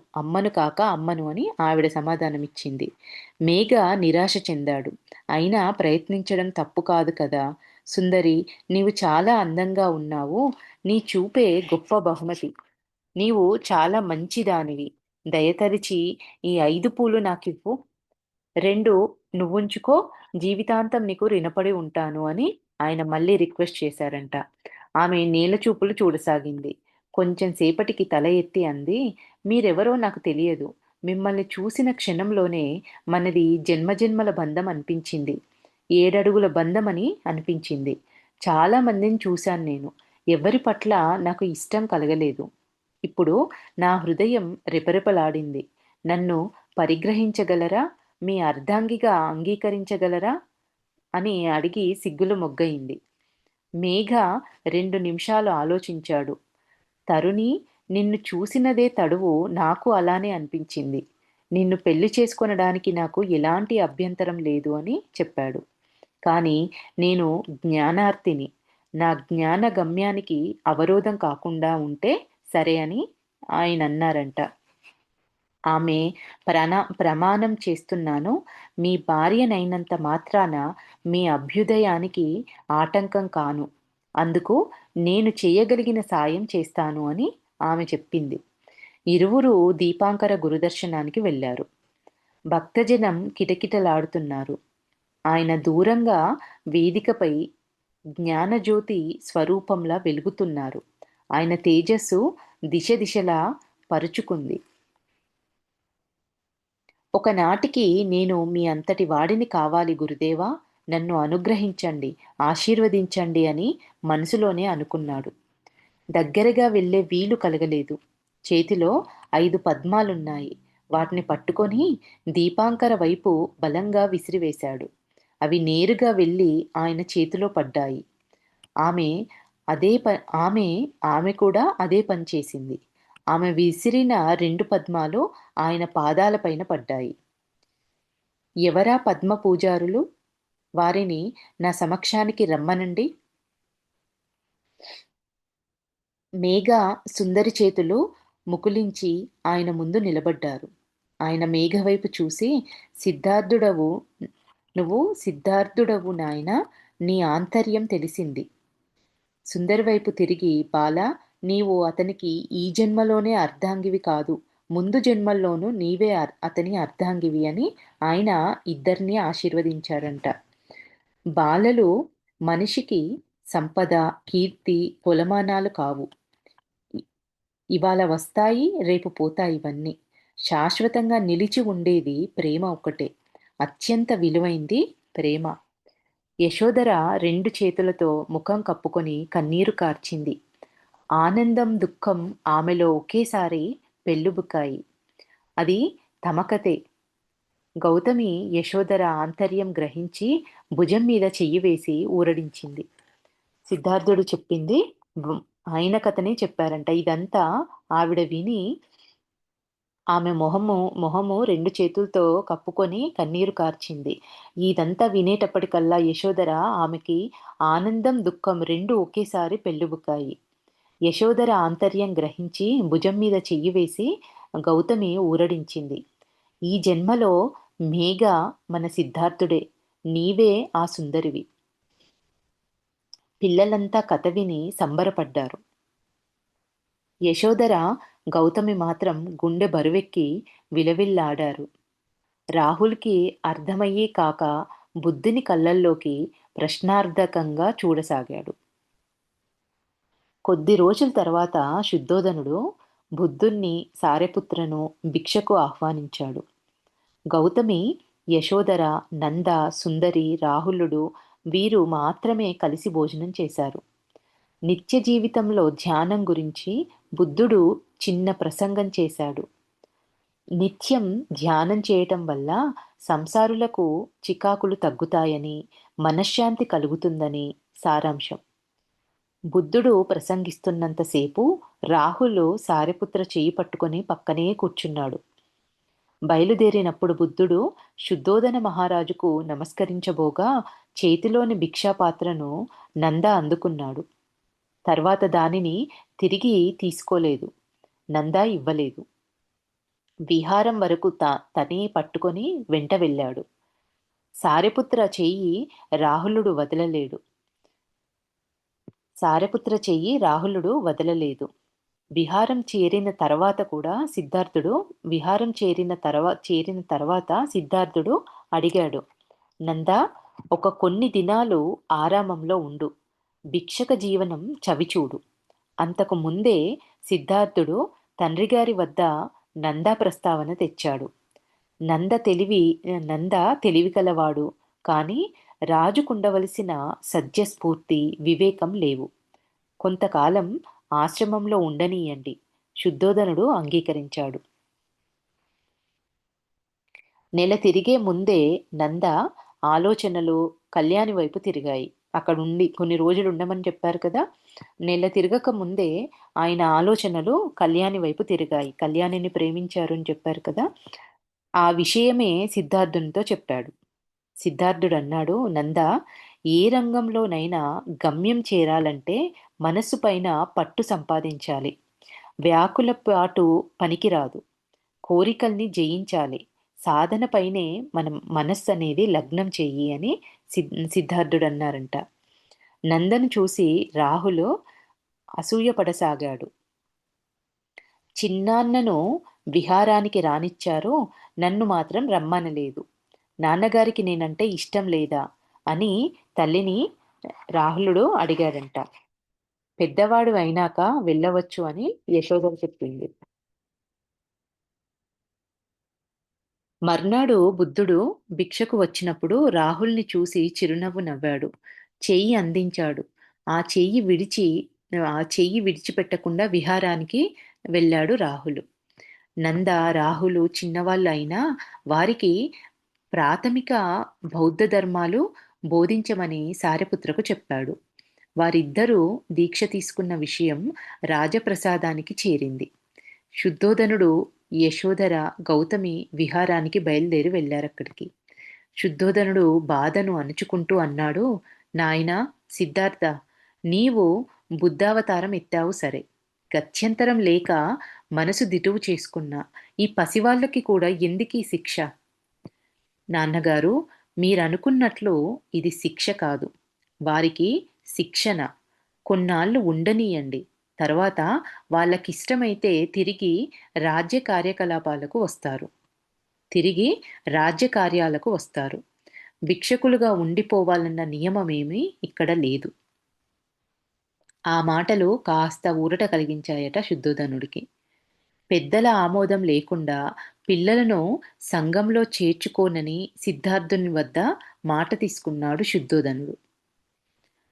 కాక అమ్మను అని ఆవిడ సమాధానమిచ్చింది. మేఘ నిరాశ చెందాడు. అయినా ప్రయత్నించడం తప్పు కాదు కదా! సుందరి, నీవు చాలా అందంగా ఉన్నావు. నీ చూపే గొప్ప బహుమతి. నీవు చాలా మంచిదానివి. దయతలిచి ఈ 5 పూలు నాకివ్వు. 2 నువ్వుంచుకో. జీవితాంతం నీకు రుణపడి ఉంటాను అని ఆయన మళ్ళీ రిక్వెస్ట్ చేశారంట. ఆమె నేలచూపులు చూడసాగింది. కొంచెం సేపటికి తల ఎత్తి అంది, మీరెవరో నాకు తెలియదు. మిమ్మల్ని చూసిన క్షణంలోనే మనది జన్మజన్మల బంధం అనిపించింది. 7 అడుగుల బంధమని అనిపించింది. చాలా మందిని చూశాను నేను. ఎవ్వరి పట్ల నాకు ఇష్టం కలగలేదు. ఇప్పుడు నా హృదయం రెపరెపలాడింది. నన్ను పరిగ్రహించగలరా? మీ అర్ధాంగిగా అంగీకరించగలరా? అని అడిగి సిగ్గులు మొగ్గయింది. మేఘ 2 నిమిషాలు ఆలోచించాడు. తరుణి, నిన్ను చూసినదే తడువు నాకు అలానే అనిపించింది. నిన్ను పెళ్లి చేసుకొనడానికి నాకు ఎలాంటి అభ్యంతరం లేదు అని చెప్పాడు. కానీ నేను జ్ఞానార్తిని. నా జ్ఞాన గమ్యానికి అవరోధం కాకుండా ఉంటే సరే అని ఆయనన్నారంట. ఆమె ప్రమాణం చేస్తున్నాను. మీ భార్యనైనంత మాత్రాన మీ అభ్యుదయానికి ఆటంకం కాను. అందుకు నేను చేయగలిగిన సాయం చేస్తాను అని ఆమె చెప్పింది. ఇరువురు దీపాంకర గురుదర్శనానికి వెళ్ళారు. భక్తజనం కిటకిటలాడుతున్నారు. ఆయన దూరంగా వేదికపై జ్ఞానజ్యోతి స్వరూపంలా వెలుగుతున్నారు. ఆయన తేజస్సు దిశ దిశలా పరుచుకుంది. ఒకనాటికి నేను మీ అంతటి వాడిని కావాలి గురుదేవా, నన్ను అనుగ్రహించండి, ఆశీర్వదించండి అని మనసులోనే అనుకున్నాడు. దగ్గరగా వెళ్ళే వీలు కలగలేదు. చేతిలో 5 పద్మాలున్నాయి. వాటిని పట్టుకొని దీపాంకర వైపు బలంగా విసిరివేశాడు. అవి నేరుగా వెళ్ళి ఆయన చేతిలో పడ్డాయి. ఆమె అదే ప ఆమె ఆమె కూడా అదే పని చేసింది. ఆమె విసిరిన 2 పద్మాలు ఆయన పాదాలపైన పడ్డాయి. ఎవరా పద్మ పూజారులు? వారిని నా సమక్షానికి రమ్మనండి. మేఘ సుందరి చేతులు ముకుళించి ఆయన ముందు నిలబడ్డారు. ఆయన మేఘ వైపు చూసి, సిద్ధార్థుడవు నువ్వు సిద్ధార్థుడవు నాయనా, నీ ఆంతర్యం తెలిసింది. సుందరి వైపు తిరిగి, బాలా, నీవు అతనికి ఈ జన్మలోనే అర్ధాంగివి కాదు, ముందు జన్మల్లోనూ నీవే అతని అర్ధాంగివి అని ఆయన ఇద్దరిని ఆశీర్వదించారంట. బాలలు మనిషికి సంపద, కీర్తి, కొలమానాలు కావు. ఇవాళ వస్తాయి, రేపు పోతాయి ఇవన్నీ. శాశ్వతంగా నిలిచి ఉండేది ప్రేమ ఒక్కటే. అత్యంత విలువైంది ప్రేమ. యశోధర 2 చేతులతో ముఖం కప్పుకొని కన్నీరు కార్చింది. ఆనందం, దుఃఖం ఆమెలో ఒకేసారి పెళ్ళుబుకాయి. అది తమ కథే. గౌతమి యశోధర ఆంతర్యం గ్రహించి భుజం మీద చెయ్యి వేసి ఊరడించింది. సిద్ధార్థుడు చెప్పింది ఆయన కథనే చెప్పారంట. ఇదంతా ఆవిడ విని ఆమె మొహము 2 చేతులతో కప్పుకొని కన్నీరు కార్చింది. ఇదంతా వినేటప్పటికల్లా యశోధర ఆమెకి ఆనందం, దుఃఖం 2 ఒకేసారి పెళ్ళుబుకాయి. యశోధర ఆంతర్యం గ్రహించి భుజం మీద చెయ్యి వేసి గౌతమి ఊరడించింది. ఈ జన్మలో మేఘ మన సిద్ధార్థుడే. నీవే ఆ సుందరివి. పిల్లలంతా కథ విని సంబరపడ్డారు. యశోధర, గౌతమి మాత్రం గుండె బరువెక్కి విలవిల్లాడారు. రాహుల్కి అర్థమయ్యే కాక బుద్ధుని కళ్ళల్లోకి ప్రశ్నార్థకంగా చూడసాగాడు. కొద్ది రోజుల తర్వాత శుద్ధోదనుడు బుద్ధుణ్ణి, సారెపుత్రను భిక్షకు ఆహ్వానించాడు. గౌతమి, యశోధర, నంద, సుందరి, రాహులుడు వీరు మాత్రమే కలిసి భోజనం చేశారు. నిత్య జీవితంలో ధ్యానం గురించి బుద్ధుడు చిన్న ప్రసంగం చేశాడు. నిత్యం ధ్యానం చేయటం వల్ల సంసారులకు చికాకులు తగ్గుతాయని, మనశ్శాంతి కలుగుతుందని సారాంశం. బుద్ధుడు ప్రసంగిస్తున్నంతసేపు రాహులు సారిపుత్ర చెయ్యి పట్టుకొని పక్కనే కూర్చున్నాడు. బయలుదేరినప్పుడు బుద్ధుడు శుద్ధోదన మహారాజుకు నమస్కరించబోగా చేతిలోని భిక్షాపాత్రను నంద అందుకున్నాడు. తర్వాత దానిని తిరిగి తీసుకోలేదు. నంద ఇవ్వలేదు. విహారం వరకు తనే పట్టుకొని వెంట వెళ్ళాడు. సారిపుత్ర చెయ్యి రాహులుడు వదలలేడు. సారిపుత్ర చెయ్యి రాహులుడు వదలలేదు. విహారం చేరిన తర్వాత కూడా సిద్ధార్థుడు చేరిన తర్వాత సిద్ధార్థుడు అడిగాడు, నందా, ఒక కొన్ని దినాలు ఆరామంలో ఉండు. భిక్షక జీవనం చవిచూడు. అంతకు ముందే సిద్ధార్థుడు తండ్రిగారి వద్ద నందా ప్రస్తావన తెచ్చాడు. నంద తెలివి నంద తెలివి కలవాడు, కాని రాజుకుండవలసిన సద్యస్ఫూర్తి, వివేకం లేవు. కొంతకాలం ఆశ్రమంలో ఉండనీయండి. శుద్ధోదనుడు అంగీకరించాడు. నెల తిరిగే ముందే నంద ఆలోచనలు కళ్యాణి వైపు తిరిగాయి. అక్కడుండి కొన్ని రోజులు ఉండమని చెప్పారు కదా. నెల తిరగక ముందే ఆయన ఆలోచనలు కళ్యాణి వైపు తిరిగాయి. కళ్యాణిని ప్రేమించారు అని చెప్పారు కదా. ఆ విషయమే సిద్ధార్థునితో చెప్పాడు. సిద్ధార్థుడు అన్నాడు, నంద, ఏ రంగంలోనైనా గమ్యం చేరాలంటే మనస్సు పైన పట్టు సంపాదించాలి. వ్యాకుల పాటు పనికిరాదు. కోరికల్ని జయించాలి. సాధనపైనే మనం మనస్సు అనేది లగ్నం చెయ్యి అని సిద్ధార్థుడు అన్నారంట. నందను చూసి రాహులు అసూయపడసాగాడు. చిన్నాన్నను విహారానికి రానిచ్చారు, నన్ను మాత్రం రమ్మనలేదు. నాన్నగారికి నేనంటే ఇష్టం లేదా అని తల్లిని రాహులుడు అడిగాడంట. పెద్దవాడు అయినాక వెళ్ళవచ్చు అని యశోద చెప్పింది. మర్నాడు బుద్ధుడు భిక్షకు వచ్చినప్పుడు రాహుల్ని చూసి చిరునవ్వు నవ్వాడు. చెయ్యి అందించాడు. ఆ చెయ్యి విడిచి ఆ చెయ్యి విడిచిపెట్టకుండా విహారానికి వెళ్ళాడు రాహులు. నంద, రాహులు చిన్నవాళ్ళు అయినా వారికి ప్రాథమిక బౌద్ధ ధర్మాలు బోధించమని సారిపుత్రకు చెప్పాడు. వారిద్దరూ దీక్ష తీసుకున్న విషయం రాజప్రసాదానికి చేరింది. శుద్ధోదనుడు, యశోధర, గౌతమి విహారానికి బయలుదేరి వెళ్ళారక్కడికి. శుద్ధోదనుడు బాధను అణుచుకుంటూ అన్నాడు, నాయనా సిద్ధార్థ, నీవు బుద్ధావతారం ఎత్తావు సరే. గత్యంతరం లేక మనసు దిటువు చేసుకున్నా. ఈ పసివాళ్ళకి కూడా ఎందుకీ శిక్ష? నాన్నగారు, మీరనుకున్నట్లు ఇది శిక్ష కాదు. వారికి శిక్షణ. కొన్నాళ్ళు ఉండనీయండి. తర్వాత వాళ్ళకిష్టమైతే రాజ్య కార్యకలాపాలకు వస్తారు. తిరిగి రాజ్య కార్యాలకు వస్తారు. భిక్షకులుగా ఉండిపోవాలన్న నియమమేమీ ఇక్కడ లేదు. ఆ మాటలు కాస్త ఊరట కలిగించాయట శుద్ధోదనుడికి. పెద్దల ఆమోదం లేకుండా పిల్లలను సంఘంలో చేర్చుకోనని సిద్ధార్థుని వద్ద మాట తీసుకున్నాడు శుద్ధోదనుడు.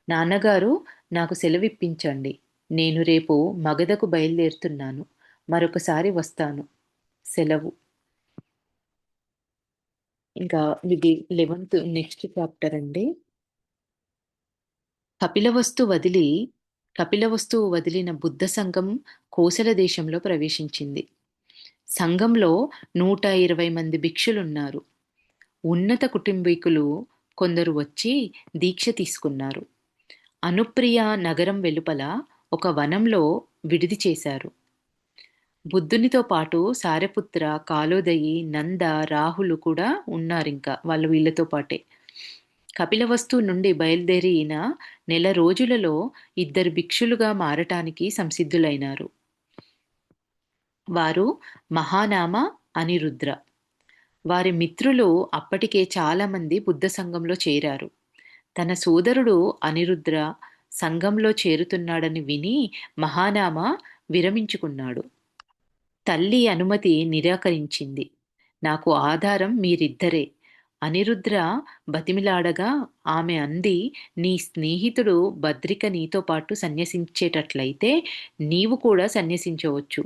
నాన్నగారు, నాకు సెలవిప్పించండి. నేను రేపు మగధకు బయలుదేరుతున్నాను. మరొకసారి వస్తాను. సెలవు. ఇంకా ఇది 11th నెక్స్ట్ చాప్టర్ అండి. కపిలవస్తు వదిలి కపిలవస్తువు వదిలిన బుద్ధ సంఘం కోసల దేశంలో ప్రవేశించింది. సంఘంలో 120 మంది భిక్షులున్నారు. ఉన్నత కుటుంబీకులు కొందరు వచ్చి దీక్ష తీసుకున్నారు. అనుప్రియ నగరం వెలుపల ఒక వనంలో విడిది చేశారు. బుద్ధునితో పాటు సారిపుత్ర, కాలోదయి, నంద, రాహులు కూడా ఉన్నారింకా వాళ్ళు వీళ్ళతో పాటే. కపిలవస్తు నుండి బయలుదేరిన నెల రోజులలో 2 భిక్షులుగా మారటానికి సంసిద్ధులైనారు. వారు మహానామ, అనిరుద్ర. వారి మిత్రులు అప్పటికే చాలామంది బుద్ధ సంఘంలో చేరారు. తన సోదరుడు అనిరుద్ర సంఘంలో చేరుతున్నాడని విని మహానామ విరమించుకున్నాడు. తల్లి అనుమతి నిరాకరించింది. నాకు ఆధారం మీరిద్దరే. అనిరుద్ర బతిమిలాడగా ఆమె అంది, నీ స్నేహితుడు భద్రిక నీతో పాటు సన్యసించేటట్లయితే నీవు కూడా సన్యసించవచ్చు.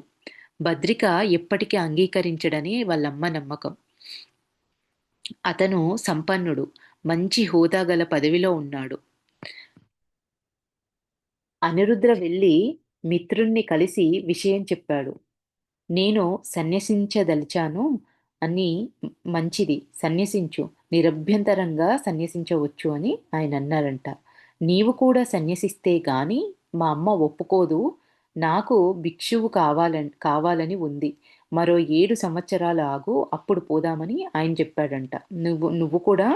భద్రిక ఎప్పటికీ అంగీకరించడని వాళ్ళమ్మ నమ్మకం. అతను సంపన్నుడు, మంచి హోదా గల పదవిలో ఉన్నాడు. అనిరుద్ర వెళ్ళి మిత్రుణ్ణి కలిసి విషయం చెప్పాడు. నేను సన్యసించదలిచాను అని. మంచిది, సన్యసించు. నిరభ్యంతరంగా సన్యసించవచ్చు అని ఆయన అన్నారంట. నీవు కూడా సన్యసిస్తే గాని మా అమ్మ ఒప్పుకోదు. నాకు భిక్షువు కావాలని ఉంది. మరో 7 సంవత్సరాలు ఆగు, అప్పుడు పోదామని ఆయన చెప్పాడంట. నువ్వు నువ్వు కూడా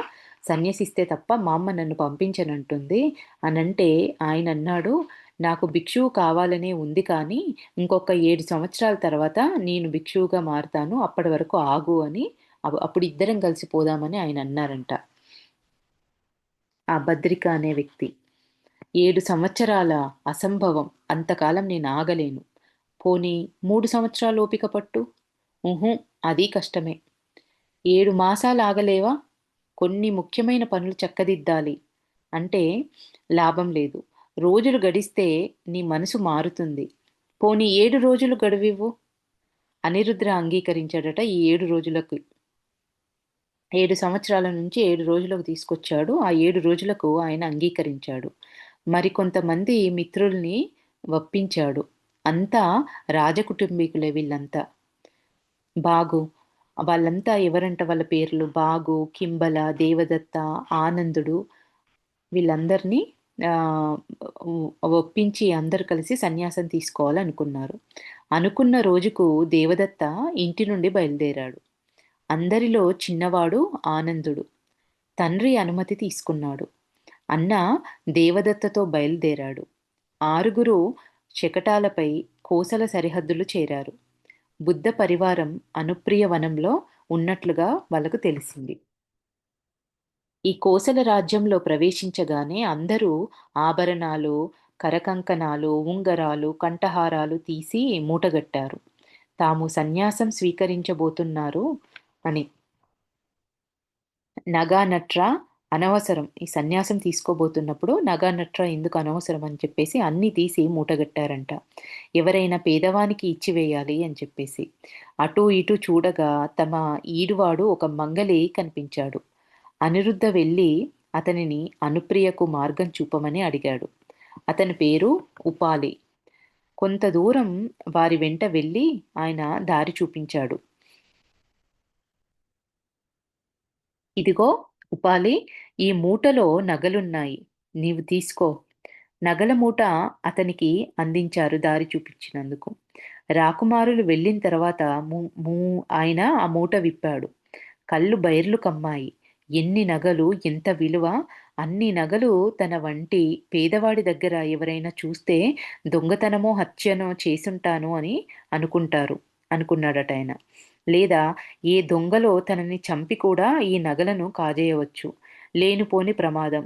సన్యసిస్తే తప్ప మా అమ్మ నన్ను పంపించనంటుంది అనంటే ఆయన అన్నాడు, నాకు భిక్షువు కావాలనే ఉంది కానీ ఇంకొక 7 సంవత్సరాల తర్వాత నేను భిక్షువుగా మారుతాను, అప్పటి వరకు ఆగు అని. అప్పుడు ఇద్దరం కలిసి పోదామని ఆయన అన్నారంట. ఆ భద్రిక అనే వ్యక్తి. 7 సంవత్సరాల అసంభవం, అంతకాలం నేను ఆగలేను. పోనీ 3 సంవత్సరాలు ఓపిక పట్టు. ఊహు, అది కష్టమే. 7 మాసాలు ఆగలేవా? కొన్ని ముఖ్యమైన పనులు చక్కదిద్దాలి అంటే లాభం లేదు. రోజులు గడిస్తే నీ మనసు మారుతుంది. పోనీ 7 రోజులు గడువివ్వు. అనిరుద్ర అంగీకరించాడట ఈ 7 రోజులకు. 7 సంవత్సరాల నుంచి 7 రోజులకు తీసుకొచ్చాడు. ఆ 7 రోజులకు ఆయన అంగీకరించాడు. మరికొంతమంది మిత్రుల్ని ఒప్పించాడు. అంతా రాజకుటుంబీకులే వీళ్ళంతా. బాగు, వాళ్ళంతా ఎవరంట, వాళ్ళ పేర్లు బాగు, కింబల, దేవదత్త, ఆనందుడు, వీళ్ళందరినీ ఆహ్, ఒప్పించి అందరూ కలిసి సన్యాసం తీసుకోవాలనుకున్నారు. అనుకున్న రోజుకు దేవదత్త ఇంటి నుండి బయలుదేరాడు. అందరిలో చిన్నవాడు ఆనందుడు. తండ్రి అనుమతి తీసుకున్నాడు. అన్న దేవదత్తతో బయలుదేరాడు. 6గురు శకటాలపై కోసల సరిహద్దులు చేరారు. బుద్ధ పరివారం అనుప్రియ వనంలో ఉన్నట్లుగా వాళ్ళకు తెలిసింది. ఈ కోసల రాజ్యంలో ప్రవేశించగానే అందరూ ఆభరణాలు, కరకంకణాలు, ఉంగరాలు, కంఠహారాలు తీసి మూటగట్టారు. తాము సన్యాసం స్వీకరించబోతున్నారు అని. నగానట్ర అనవసరం, ఈ సన్యాసం తీసుకోబోతున్నప్పుడు నగానట్ర ఎందుకు అనవసరం అని చెప్పేసి అన్నీ తీసి మూటగట్టారంట. ఎవరైనా పేదవానికి ఇచ్చివేయాలి అని చెప్పేసి. అటూ ఇటూ చూడగా తమ ఈడువాడు ఒక మంగలి కనిపించాడు. అనిరుద్ధ వెళ్ళి అతనిని అనుప్రియకు మార్గం చూపమని అడిగాడు. అతని పేరు ఉపాలి. కొంత దూరం వారి వెంట వెళ్ళి ఆయన దారి చూపించాడు. ఇదిగో ఉపాలి, ఈ మూటలో నగలున్నాయి, నీవు తీసుకో. నగల మూట అతనికి అందించారు దారి చూపించినందుకు. రాకుమారులు వెళ్ళిన తర్వాత మూ మూ ఆయన ఆ మూట విప్పాడు. కళ్ళు బైర్లు కమ్మాయి. ఎన్ని నగలు, ఎంత విలువ! అన్ని నగలు తన వంటి పేదవాడి దగ్గర ఎవరైనా చూస్తే దొంగతనమో హత్యనో చేసుంటాను అని అనుకున్నాడటాయన. లేదా ఏ దొంగలో తనని చంపి కూడా ఈ నగలను కాజేయవచ్చు. లేనిపోని ప్రమాదం.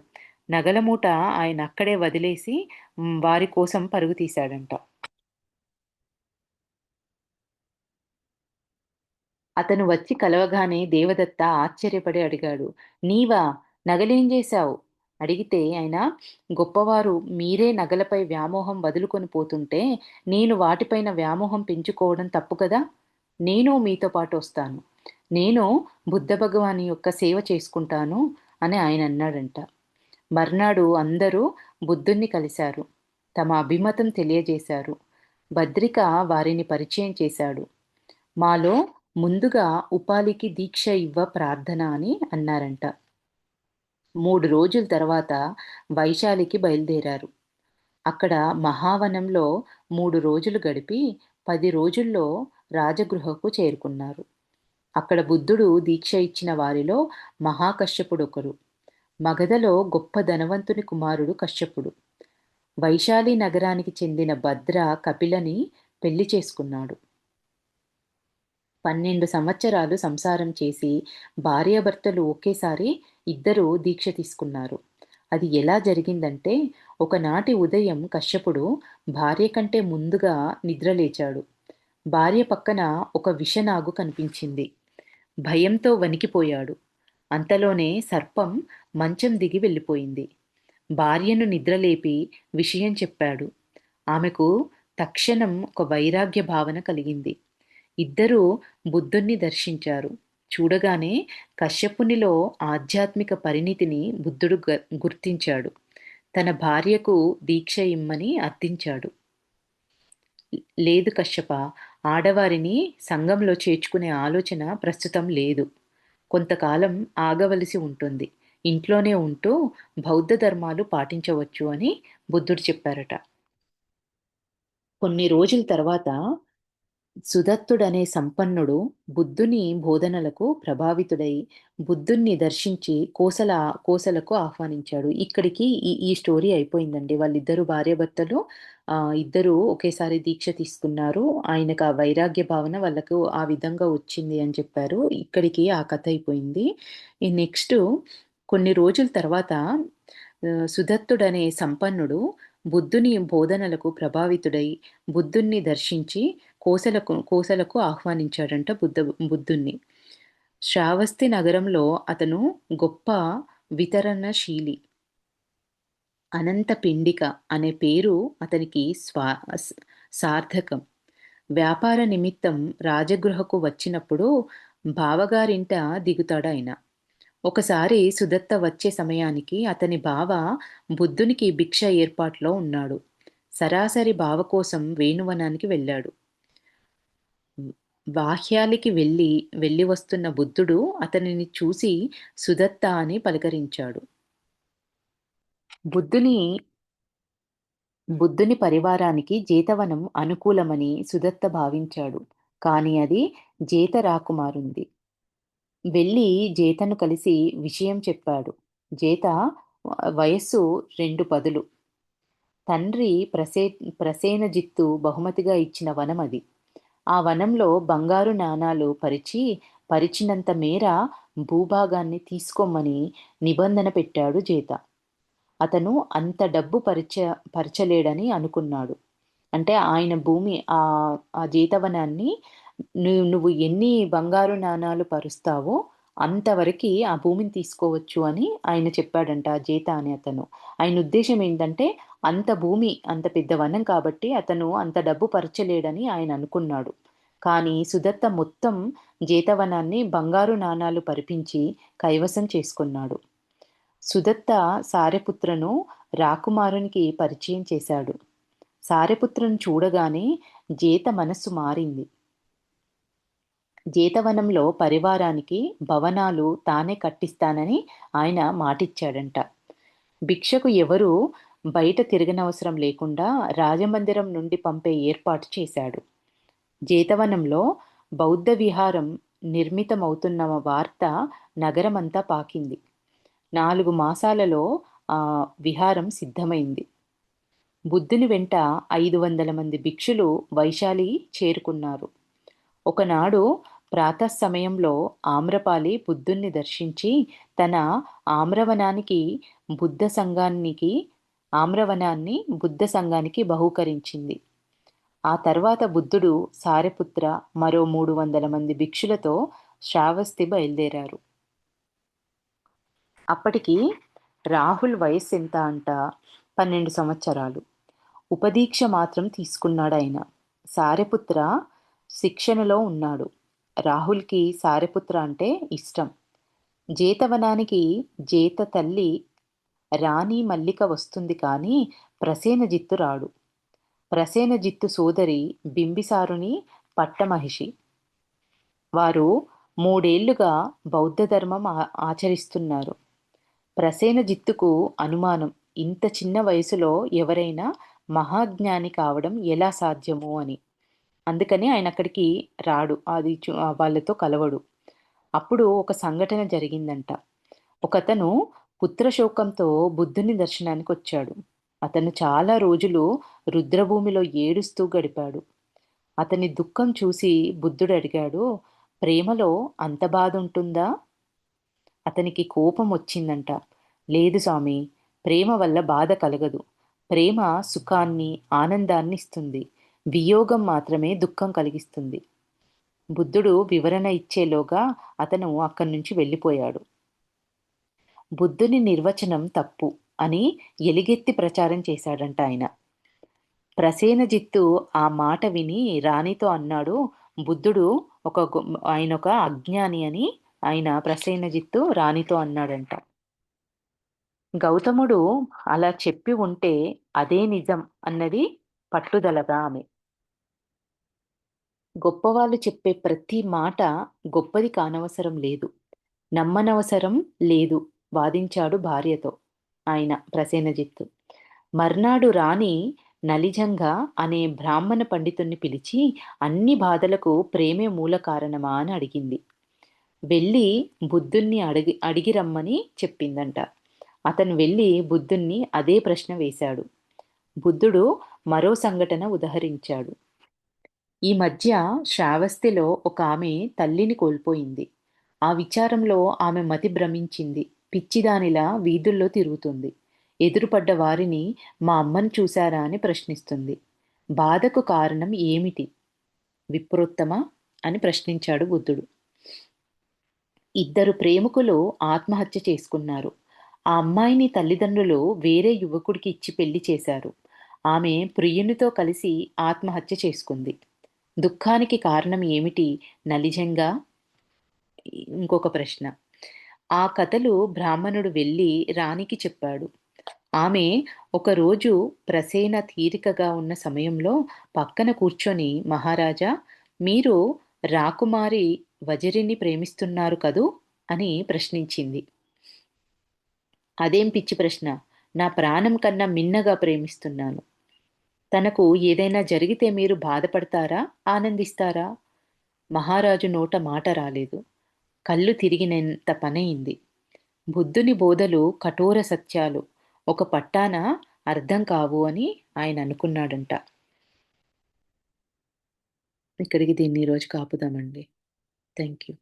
నగల మూట ఆయన అక్కడే వదిలేసి వారి కోసం పరుగు తీశాడంట. అతను వచ్చి కలవగానే దేవదత్త ఆశ్చర్యపడి అడిగాడు. నీవా? నగలేం చేశావు? అడిగితే ఆయన, గొప్పవారు మీరే నగలపై వ్యామోహం వదులుకొని పోతుంటే నేను వాటిపైన వ్యామోహం పెంచుకోవడం తప్పు కదా! నేను మీతో పాటు వస్తాను. నేను బుద్ధ భగవాని యొక్క సేవ చేసుకుంటాను అని ఆయన అన్నాడంట. మర్నాడు అందరూ బుద్ధుణ్ణి కలిశారు. తమ అభిమతం తెలియజేశారు. భద్రిక వారిని పరిచయం చేశాడు. మాలో ముందుగా ఉపాలికి దీక్ష ఇవ్వ ప్రార్థన అని అన్నారంట. 3 రోజుల తర్వాత వైశాలికి బయలుదేరారు. అక్కడ మహావనంలో 3 రోజులు గడిపి 10 రోజుల్లో రాజగృహకు చేరుకున్నారు. అక్కడ బుద్ధుడు దీక్ష ఇచ్చిన వారిలో మహాకశ్యపుడొకరు. మగధలో గొప్ప ధనవంతుని కుమారుడు కశ్యపుడు. వైశాలి నగరానికి చెందిన భద్ర కపిలని పెళ్లి చేసుకున్నాడు. 12 సంవత్సరాలు సంసారం చేసి భార్యాభర్తలు ఒకేసారి ఇద్దరూ దీక్ష తీసుకున్నారు. అది ఎలా జరిగిందంటే, ఒకనాటి ఉదయం కశ్యపుడు భార్య కంటే ముందుగా నిద్రలేచాడు. భార్య పక్కన ఒక విషనాగు కనిపించింది. భయంతో వణికిపోయాడు. అంతలోనే సర్పం మంచం దిగి వెళ్ళిపోయింది. భార్యను నిద్రలేపి విషయం చెప్పాడు. ఆమెకు తక్షణం ఒక వైరాగ్య భావన కలిగింది. ఇద్దరూ బుద్ధుణ్ణి దర్శించారు. చూడగానే కశ్యపునిలో ఆధ్యాత్మిక పరిణితిని బుద్ధుడు గుర్తించాడు. తన భార్యకు దీక్ష ఇమ్మని అర్థించాడు. లేదు కశ్యప, ఆడవారిని సంఘంలో చేర్చుకునే ఆలోచన ప్రస్తుతం లేదు. కొంతకాలం ఆగవలసి ఉంటుంది. ఇంట్లోనే ఉంటూ బౌద్ధ ధర్మాలు పాటించవచ్చు అని బుద్ధుడు చెప్పారట. కొన్ని రోజుల తర్వాత సుదత్తుడనే సంపన్నుడు బుద్ధుని బోధనలకు ప్రభావితుడై బుద్ధుణ్ణి దర్శించి కోసలకు ఆహ్వానించాడు. ఇక్కడికి ఈ స్టోరీ అయిపోయిందండి. వాళ్ళిద్దరు భార్యాభర్తలు ఇద్దరు ఒకేసారి దీక్ష తీసుకున్నారు. ఆయనకు ఆ వైరాగ్య భావన వాళ్ళకు ఆ విధంగా వచ్చింది అని చెప్పారు. ఇక్కడికి ఆ కథ అయిపోయింది. ఈ నెక్స్ట్ కొన్ని రోజుల తర్వాత సుదత్తుడనే సంపన్నుడు బుద్ధుని బోధనలకు ప్రభావితుడై బుద్ధుణ్ణి దర్శించి కోసలకు ఆహ్వానించాడంట బుద్ధుణ్ణి. శ్రావస్తి నగరంలో అతను గొప్ప వితరణశీలి. అనంత పిండిక అనే పేరు అతనికి సార్థకం. వ్యాపార నిమిత్తం రాజగృహకు వచ్చినప్పుడు బావగారింట దిగుతాడాయన. ఒకసారి సుదత్త వచ్చే సమయానికి అతని బావ బుద్ధునికి భిక్ష ఏర్పాట్లో ఉన్నాడు. సరాసరి బావ కోసం వేణువనానికి వెళ్ళాడు. వాహ్యాలికి వెళ్ళి వస్తున్న బుద్ధుడు అతనిని చూసి సుదత్త అని పలకరించాడు. బుద్ధుని పరివారానికి జేతవనం అనుకూలమని సుదత్త భావించాడు. కాని అది జేత రాకుమారుంది. వెళ్ళి జేతను కలిసి విషయం చెప్పాడు. జేత వయస్సు 2 పదులు. తండ్రి ప్రసేనజిత్తు బహుమతిగా ఇచ్చిన వనం అది. ఆ వనంలో బంగారు నాణాలు పరిచినంత మేర భూభాగాన్ని తీసుకోమని నిబంధన పెట్టాడు జేత. అతను అంత డబ్బు పరచలేడని అనుకున్నాడు. అంటే ఆయన భూమి ఆ జీతవనాన్ని నువ్వు ఎన్ని బంగారు నాణాలు పరుస్తావో అంతవరకు ఆ భూమిని తీసుకోవచ్చు అని ఆయన చెప్పాడంట ఆ జీత అని అతను. ఆయన ఉద్దేశం ఏంటంటే అంత భూమి అంత పెద్ద వనం కాబట్టి అతను అంత డబ్బు పరచలేడని ఆయన అనుకున్నాడు. కానీ సుదత్త మొత్తం జీతవనాన్ని బంగారు నాణాలు పరిపించి కైవసం చేసుకున్నాడు. సుదత్త సారెపుత్రను రాకుమారునికి పరిచయం చేశాడు. సారెపుత్రను చూడగానే జేత మనస్సు మారింది. జేతవనంలో పరివారానికి భవనాలు తానే కట్టిస్తానని ఆయన మాటిచ్చాడంట. భిక్షకు ఎవరూ బయట తిరగనవసరం లేకుండా రాజమందిరం నుండి పంపే ఏర్పాటు చేశాడు. జేతవనంలో బౌద్ధ విహారం నిర్మితమవుతున్న వార్త నగరమంతా పాకింది. 4 మాసాలలో ఆ విహారం సిద్ధమైంది. బుద్ధుని వెంట 500 మంది భిక్షులు వైశాలి చేరుకున్నారు. ఒకనాడు ప్రాతఃసమయంలో ఆమ్రపాలి బుద్ధుణ్ణి దర్శించి తన ఆమ్రవనాన్ని బుద్ధ సంఘానికి బహూకరించింది. ఆ తర్వాత బుద్ధుడు సారెపుత్ర మరో 300 మంది భిక్షులతో శ్రావస్తి బయలుదేరారు. అప్పటికి రాహుల్ వయస్సు ఎంత అంట 12 సంవత్సరాలు. ఉపదీక్ష మాత్రం తీసుకున్నాడాయన. సారెపుత్ర శిక్షణలో ఉన్నాడు. రాహుల్కి సారెపుత్ర అంటే ఇష్టం. జేతవనానికి జేత తల్లి రాణి మల్లిక వస్తుంది కానీ ప్రసేనజిత్తు రాడు. ప్రసేనజిత్తు సోదరి బింబిసారుని పట్టమహిషి. వారు 3 ఏళ్లుగా బౌద్ధ ధర్మం ఆచరిస్తున్నారు. ప్రసేనజిత్తుకు అనుమానం, ఇంత చిన్న వయసులో ఎవరైనా మహాజ్ఞాని కావడం ఎలా సాధ్యమో అని. అందుకని ఆయన అక్కడికి రాడు, వాళ్ళతో కలవడు. అప్పుడు ఒక సంఘటన జరిగిందంట. ఒకతను పుత్రశోకంతో బుద్ధుని దర్శనానికి వచ్చాడు. అతను చాలా రోజులు రుద్రభూమిలో ఏడుస్తూ గడిపాడు. అతని దుఃఖం చూసి బుద్ధుడు అడిగాడు, ప్రేమలో అంత బాధ ఉంటుందా? అతనికి కోపం వచ్చిందంట. లేదు స్వామి, ప్రేమ వల్ల బాధ కలగదు. ప్రేమ సుఖాన్ని ఆనందాన్ని ఇస్తుంది. వియోగం మాత్రమే దుఃఖం కలిగిస్తుంది. బుద్ధుడు వివరణ ఇచ్చేలోగా అతను అక్కడి నుంచి వెళ్ళిపోయాడు. బుద్ధుని నిర్వచనం తప్పు అని ఎలుగెత్తి ప్రచారం చేశాడంట ఆయన. ప్రసేనజిత్తు ఆ మాట విని రాణితో అన్నాడు, బుద్ధుడు ఒక ఆయన ఒక అజ్ఞాని అని ఆయన ప్రసేనజిత్తు రాణితో అన్నాడంట. గౌతముడు అలా చెప్పి ఉంటే అదే నిజం అన్నది పట్టుదలగా ఆమె. గొప్పవాళ్ళు చెప్పే ప్రతి మాట గొప్పది కానవసరం లేదు. నమ్మనవసరం లేదు వాదించాడు భార్యతో ఆయన ప్రసేనజిత్తు. మర్నాడు రాణి నలిజంగ అనే బ్రాహ్మణ పండితుణ్ణి పిలిచి అన్ని బాధలకు ప్రేమే మూల కారణమా అని అడిగింది. వెళ్ళి బుద్ధుణ్ణి అడిగి రమ్మని చెప్పిందంట. అతను వెళ్ళి బుద్ధుణ్ణి అదే ప్రశ్న వేశాడు. బుద్ధుడు మరో సంఘటన ఉదహరించాడు. ఈ మధ్య శ్రావస్తిలో ఒక ఆమె తల్లిని కోల్పోయింది. ఆ విచారంలో ఆమె మతి భ్రమించింది. పిచ్చిదానిలా వీధుల్లో తిరుగుతుంది. ఎదురుపడ్డ వారిని మా అమ్మను చూశారా అని ప్రశ్నిస్తుంది. బాధకు కారణం ఏమిటి విప్రోత్తమ అని ప్రశ్నించాడు బుద్ధుడు. ఇద్దరు ప్రేమికులు ఆత్మహత్య చేసుకున్నారు. ఆ అమ్మాయిని తల్లిదండ్రులు వేరే యువకుడికి ఇచ్చి పెళ్లి చేశారు. ఆమె ప్రియునితో కలిసి ఆత్మహత్య చేసుకుంది. దుఃఖానికి కారణం ఏమిటి నలిజంగా? ఇంకొక ప్రశ్న. ఆ కథలు బ్రాహ్మణుడు వెళ్ళి రాణికి చెప్పాడు. ఆమె ఒకరోజు ప్రసేన తీరికగా ఉన్న సమయంలో పక్కన కూర్చొని మహారాజా, మీరు రాకుమారి వజరిని ప్రేమిస్తున్నారు కదూ అని ప్రశ్నించింది. అదేం పిచ్చి ప్రశ్న, నా ప్రాణం కన్నా మిన్నగా ప్రేమిస్తున్నాను. తనకు ఏదైనా జరిగితే మీరు బాధపడతారా ఆనందిస్తారా? మహారాజు నోట మాట రాలేదు. కళ్ళు తిరిగినంత పనయింది. బుద్ధుని బోధలు కఠోర సత్యాలు ఒక పట్టాన అర్థం కావు అని ఆయన అనుకున్నాడంట. ఇక్కడికి దీన్ని ఈరోజు కాపుదామండి. Thank you.